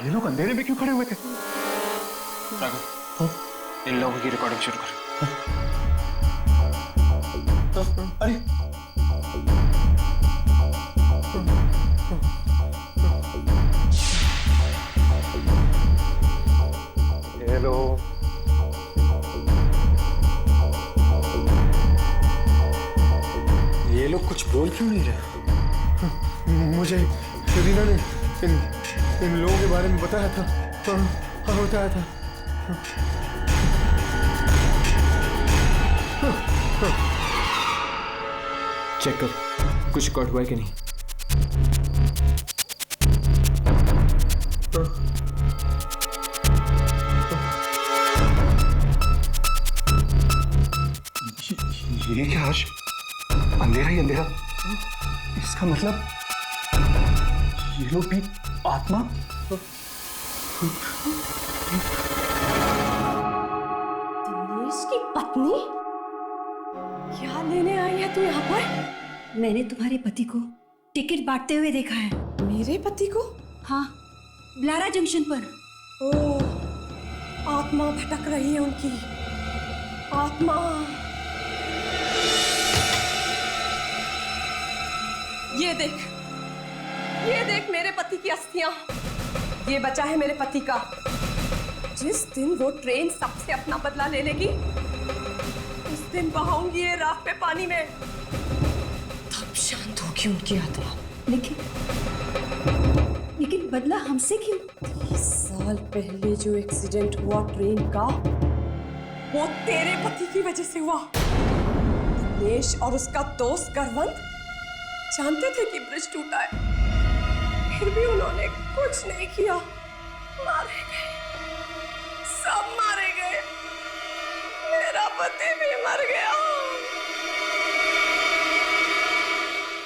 [SPEAKER 5] ये लोग अंधेरे में क्यों खड़े हुए थे?
[SPEAKER 2] राघव, इन लोगों की रिकॉर्डिंग शुरू कर।
[SPEAKER 6] अरे
[SPEAKER 5] हेलो,
[SPEAKER 6] ये लोग कुछ बोल क्यों नहीं रहे? मुझे रीना ने इन लोगों के बारे में बताया था। हाँ, बताया था।
[SPEAKER 2] चेक कर, कुछ रिकॉर्ड हुआ है कि नहीं।
[SPEAKER 6] ये क्या हर्ष? अंधेरा ही अंधेरा। इसका मतलब ये लोग भी आत्मा?
[SPEAKER 7] दिनेश की पत्नी? क्या लेने आई है तू यहाँ पर? मैंने तुम्हारे पति को टिकट बांटते हुए देखा है।
[SPEAKER 12] मेरे पति को?
[SPEAKER 7] हाँ, ब्लारा जंक्शन पर।
[SPEAKER 12] ओह, आत्मा भटक रही है उनकी। आत्मा। ये देख मेरे पति की अस्थियां। ये बचा है मेरे पति का। जिस दिन वो ट्रेन सबसे अपना बदला ले लेगी, उस दिन बहाऊंगी ये राख पे पानी में।
[SPEAKER 7] तब शांत होगी उनकी आत्मा। लेकिन बदला हमसे क्यों?
[SPEAKER 12] 30 साल पहले जो एक्सीडेंट हुआ ट्रेन का, वो तेरे पति की वजह से हुआ। दिनेश और उसका दोस्त करवंत जानते थे कि ब्रिज टूटा है, फिर भी उन्होंने कुछ नहीं किया। मारे गए, सब मारे गए। मेरा पति भी मर गया।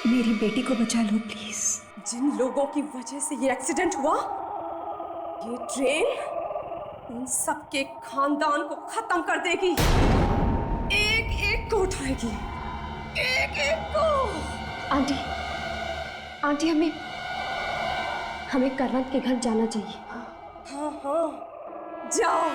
[SPEAKER 7] मेरी बेटी को बचा लो प्लीज।
[SPEAKER 12] जिन लोगों की वजह से ये एक्सीडेंट हुआ, ये ट्रेन उन सबके खानदान को खत्म कर देगी। एक एक को उठाएगी, एक एक को।
[SPEAKER 3] आंटी हमें करवंत के घर जाना चाहिए।
[SPEAKER 12] हाँ हाँ, जाओ।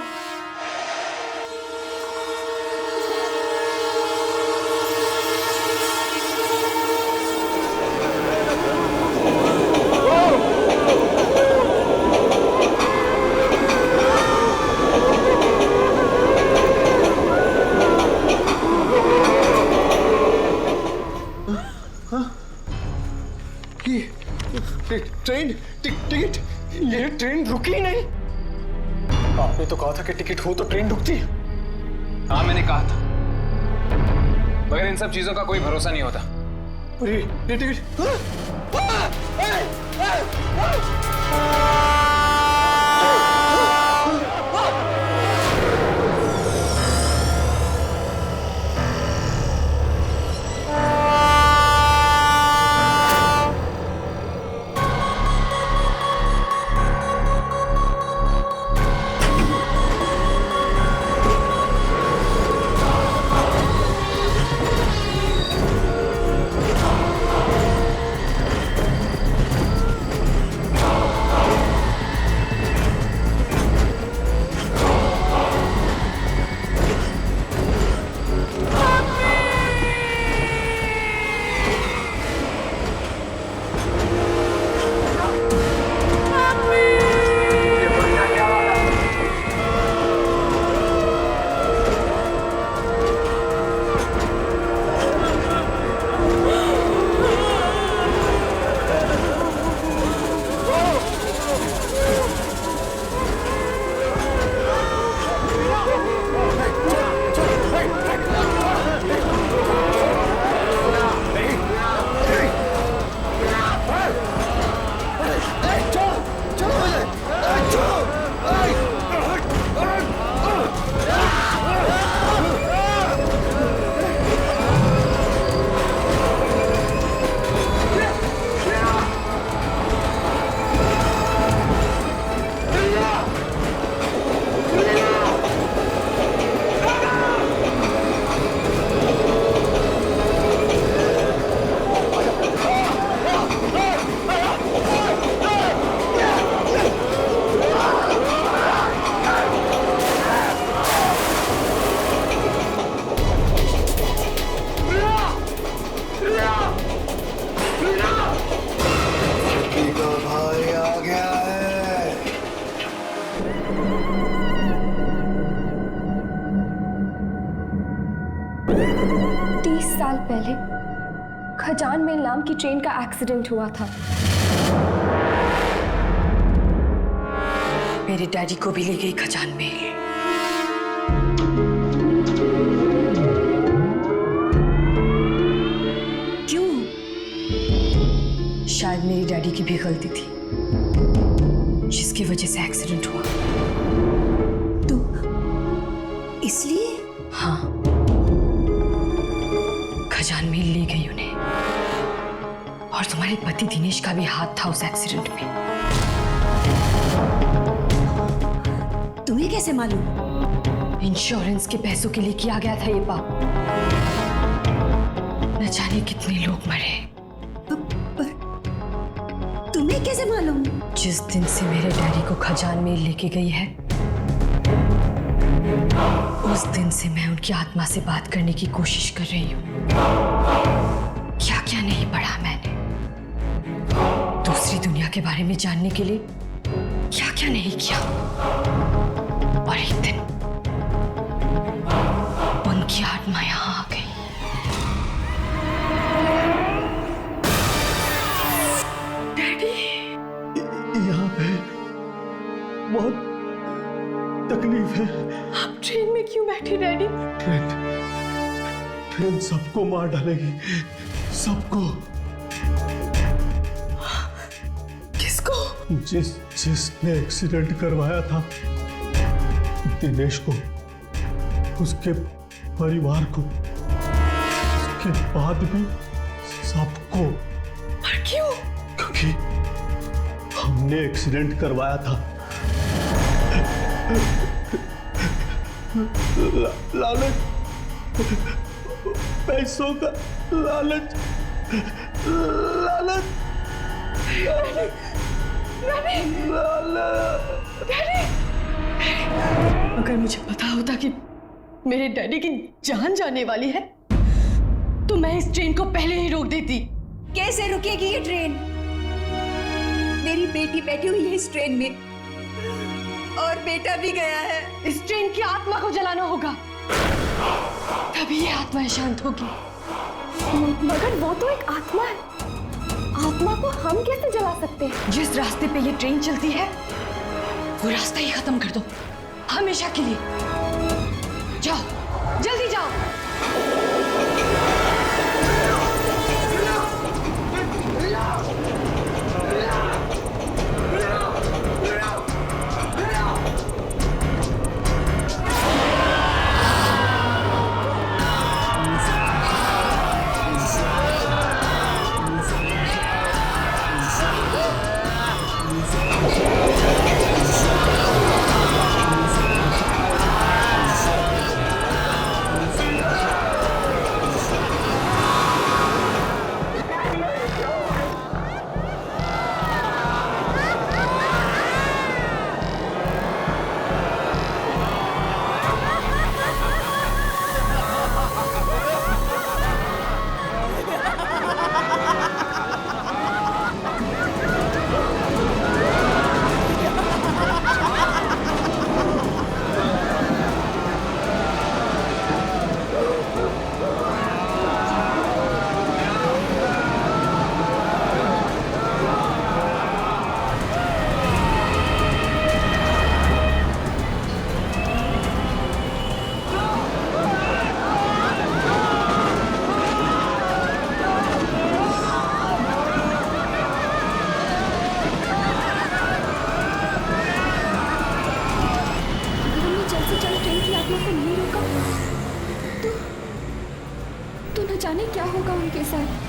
[SPEAKER 6] ट्रेन टिकट, ये ट्रेन रुकी ही नहीं। आपने तो कहा था कि टिकट हो तो ट्रेन रुकती है।
[SPEAKER 2] हाँ, मैंने कहा था, मगर इन सब चीजों का कोई भरोसा नहीं होता।
[SPEAKER 6] ये टिकट
[SPEAKER 3] साल पहले खजान मेल नाम की ट्रेन का एक्सीडेंट हुआ था।
[SPEAKER 12] मेरे डैडी को भी ले गई खजान मेल। क्यों? शायद मेरी डैडी की भी गलती थी जिसकी वजह से एक्सीडेंट हुआ।
[SPEAKER 7] तो इसलिए?
[SPEAKER 12] हाँ, खजान मेल ले गई उन्हें। और तुम्हारे पति दिनेश का भी हाथ था उस एक्सीडेंट में।
[SPEAKER 7] तुम्हें कैसे मालूम?
[SPEAKER 12] इंश्योरेंस के पैसों के लिए किया गया था ये पाप। न जाने कितने लोग मरे।
[SPEAKER 7] पर तुम्हें कैसे मालूम?
[SPEAKER 12] जिस दिन से मेरे डैडी को खजान मेल लेके गई है, उस दिन से मैं उनकी आत्मा से बात करने की कोशिश कर रही हूँ। क्या क्या नहीं पढ़ा मैंने, दूसरी दुनिया के बारे में जानने के लिए क्या क्या नहीं किया। और एक दिन उनकी आत्मा यहाँ आ गई।
[SPEAKER 11] डैडी, यहाँ पे बहुत तकलीफ है।
[SPEAKER 12] आप ट्रेन में क्यों बैठे डैडी?
[SPEAKER 11] ट्रेन सबको मार डालेगी, सबको।
[SPEAKER 12] किसको?
[SPEAKER 11] जिसने एक्सीडेंट करवाया था दिनेश को, उसके परिवार को, उसके बाद भी सबको।
[SPEAKER 12] पर क्यों?
[SPEAKER 11] क्योंकि हमने एक्सीडेंट करवाया था। लालच, पैसों का लालच, लालच,
[SPEAKER 12] अगर मुझे पता होता कि मेरे डैडी की जान जाने वाली है तो मैं इस ट्रेन को पहले ही रोक देती।
[SPEAKER 7] कैसे रुकेगी ये ट्रेन? मेरी बेटी बैठी हुई है इस ट्रेन में और बेटा भी गया है।
[SPEAKER 12] इस ट्रेन की आत्मा को जलाना होगा, तभी ये आत्मा शांत होगी।
[SPEAKER 3] मगर वो तो एक आत्मा है, आत्मा को हम कैसे जला सकते हैं?
[SPEAKER 12] जिस रास्ते पे ये ट्रेन चलती है वो रास्ता ही खत्म कर दो हमेशा के लिए। जाओ, जल्दी जाओ।
[SPEAKER 3] होगा उनके साथ।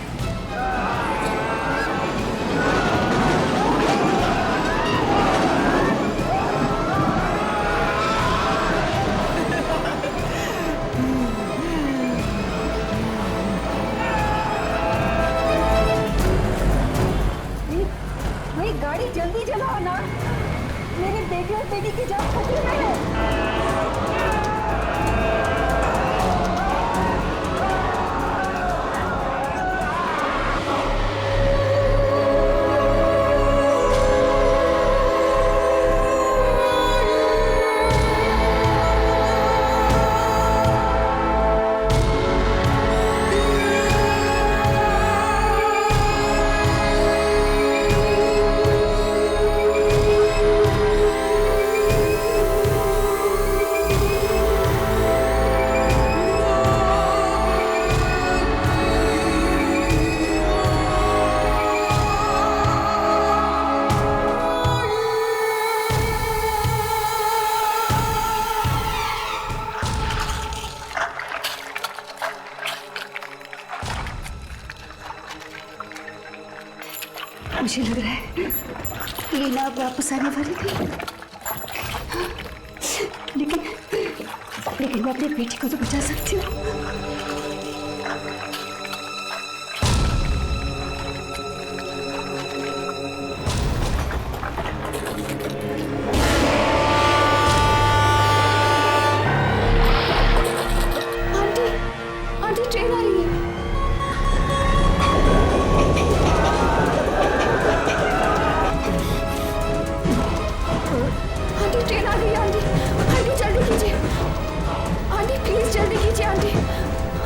[SPEAKER 7] भाई गाड़ी जल्दी चलाओ ना, मेरे बेटे और बेटी की जान खतरे में है। मुझे लग रहा है लीला अब वापस आने वाली थी, लेकिन मैं अपनी बेटी को तो बचा सकती हूँ।
[SPEAKER 3] आंटी ट्रेन आ रही है। आंटी ट्रेन आ गई। आंटी आंटी जल्दी कीजिए। आंटी प्लीज जल्दी कीजिए। आंटी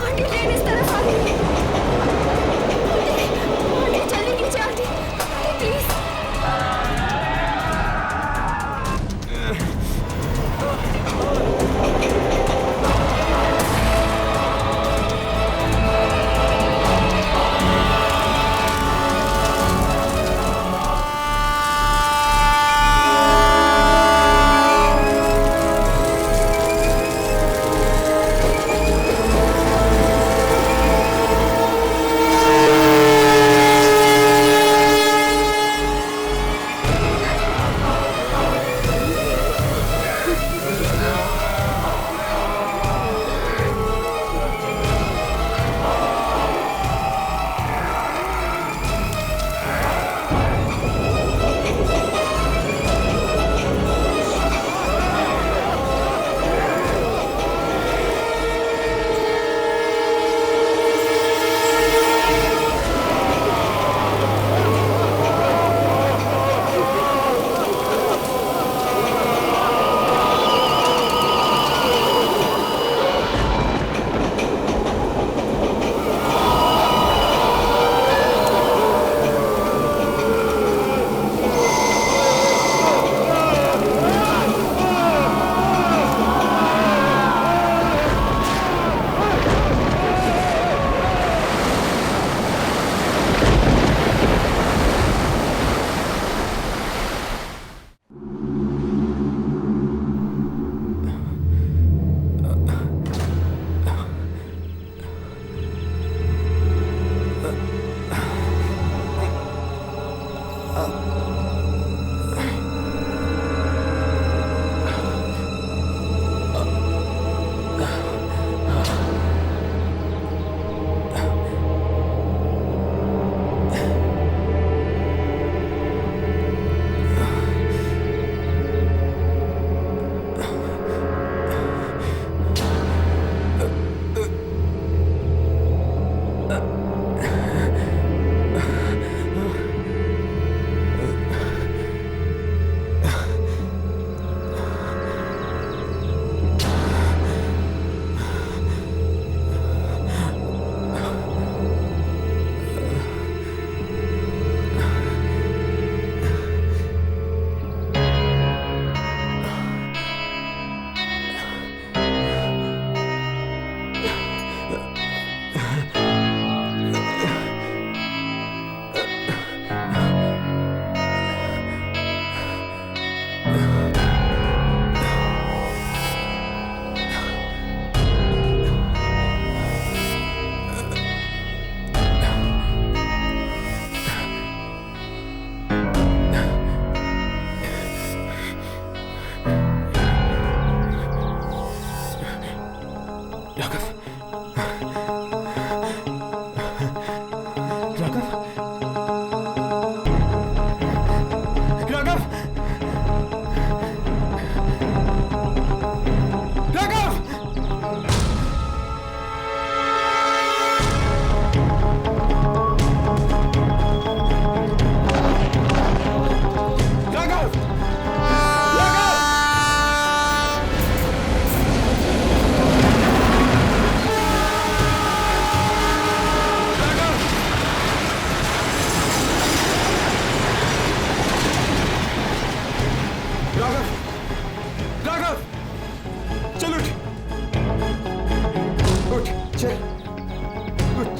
[SPEAKER 3] आंटी ट्रेन इस तरफ आ गई। आंटी जल्दी कीजिए। Aunty aunty please.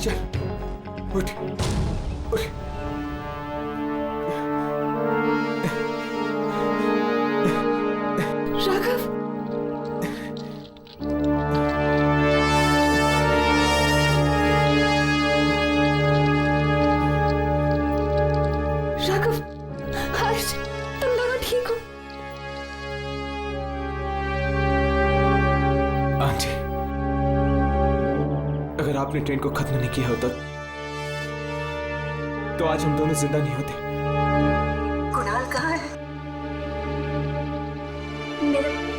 [SPEAKER 1] चल उठ उठ।
[SPEAKER 3] राघव, राघव, हर्ष, तुम दोनों ठीक हो?
[SPEAKER 1] आंटी, अगर आपने ट्रेन को खत्म नहीं किया होता तो आज हम दोनों जिंदा नहीं होते।
[SPEAKER 7] कुणाल कहाँ है?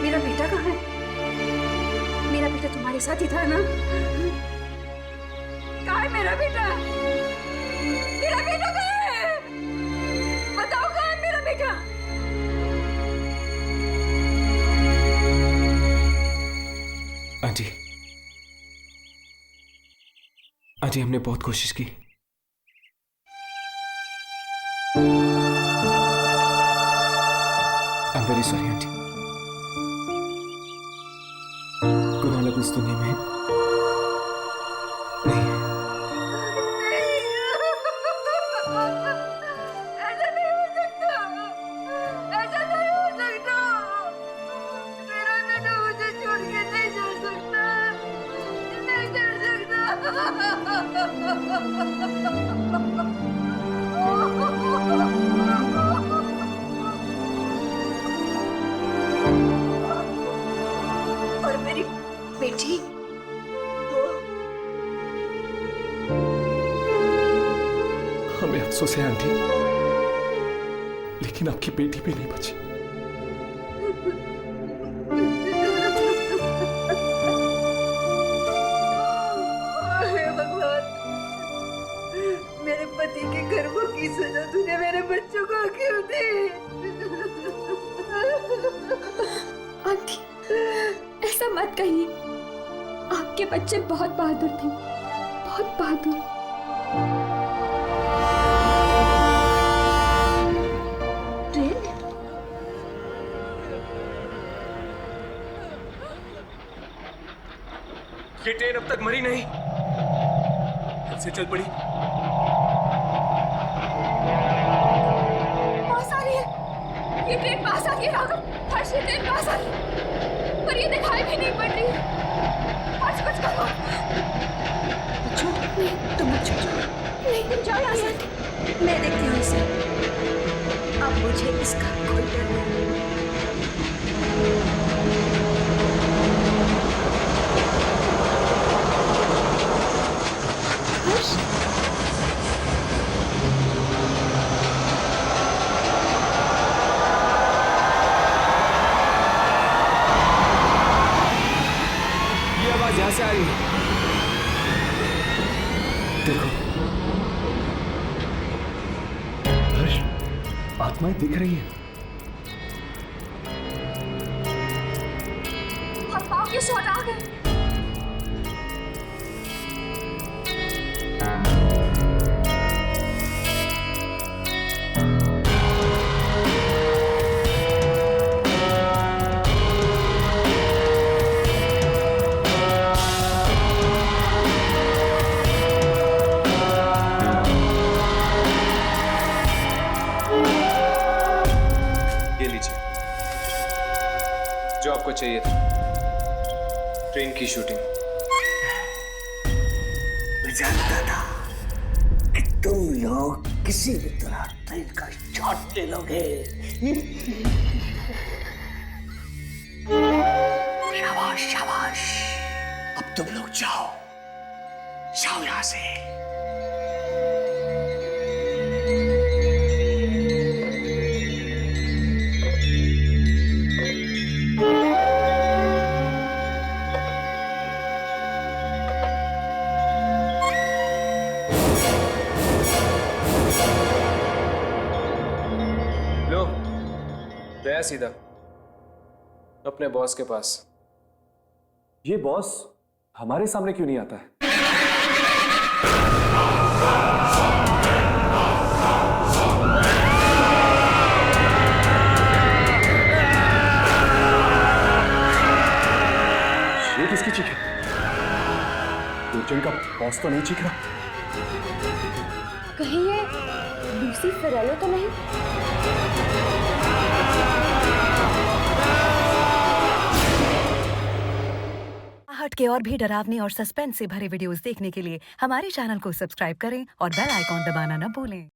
[SPEAKER 7] मेरा बेटा कहाँ है? मेरा बेटा तुम्हारे साथ ही था ना? कहाँ है मेरा बेटा? मेरा बेटा कहाँ है? बताओ कहाँ है मेरा बेटा?
[SPEAKER 1] आंटी, आंटी हमने बहुत कोशिश की। I am very sorry aunty. Kunal अब इस दुनिया में नहीं है।
[SPEAKER 12] ऐसा नहीं हो सकता, ऐसा नहीं हो सकता। मेरा बेटा मुझे छोड़ के नहीं जा सकता, नहीं जा सकता।
[SPEAKER 7] और मेरी बेटी
[SPEAKER 1] हमें अफसोस है आंटी, लेकिन आपकी बेटी भी नहीं बची।
[SPEAKER 12] हे भगवान, मेरे पति के कर्मों की सजा तूने मेरे बच्चों को क्यों दी?
[SPEAKER 3] आंटी, ऐसा मत कहिए। आपके बच्चे बहुत बहादुर थे, बहुत बहादुर।
[SPEAKER 7] ट्रेन?
[SPEAKER 1] ये ट्रेन अब तक मरी नहीं, फिर से चल पड़ी।
[SPEAKER 3] पास आ रही है, ये ट्रेन पास आ रही है राघव। हर्ष, ये ट्रेन पास आ रही है, पर ये दिखाई भी नहीं पड़ रही। हर्ष, कुछ करो।
[SPEAKER 7] नहीं, तुम मत जाओ।
[SPEAKER 3] नहीं, तुम जाओ यहाँ से।
[SPEAKER 7] मैं देखती हूँ इसे। अब मुझे इसका कोई डर नहीं।
[SPEAKER 3] हर्ष,
[SPEAKER 1] ये आवाज यहां से आ रही है। देखो हर्ष, आत्माएं दिख रही हैं।
[SPEAKER 3] और पाँव के शॉट आ गए।
[SPEAKER 2] ये लीजिए, जो आपको चाहिए था, ट्रेन की शूटिंग।
[SPEAKER 11] मैं जानता था कि तुम लोग किसी भी तरह ट्रेन का शॉट ले लोगे। शाबाश शाबाश, अब तुम लोग जाओ, जाओ यहां से।
[SPEAKER 2] लो, गया सीधा अपने बॉस के पास।
[SPEAKER 1] ये बॉस हमारे सामने क्यों नहीं आता है? ये किसकी चीख है? दुर्जन का बॉस तो नहीं चीख रहा?
[SPEAKER 3] कहीं ये लूसी फेरेलो तो नहीं?
[SPEAKER 15] हट के और भी डरावनी और सस्पेंस से भरे वीडियोस देखने के लिए हमारे चैनल को सब्सक्राइब करें और बेल आइकॉन दबाना न भूलें।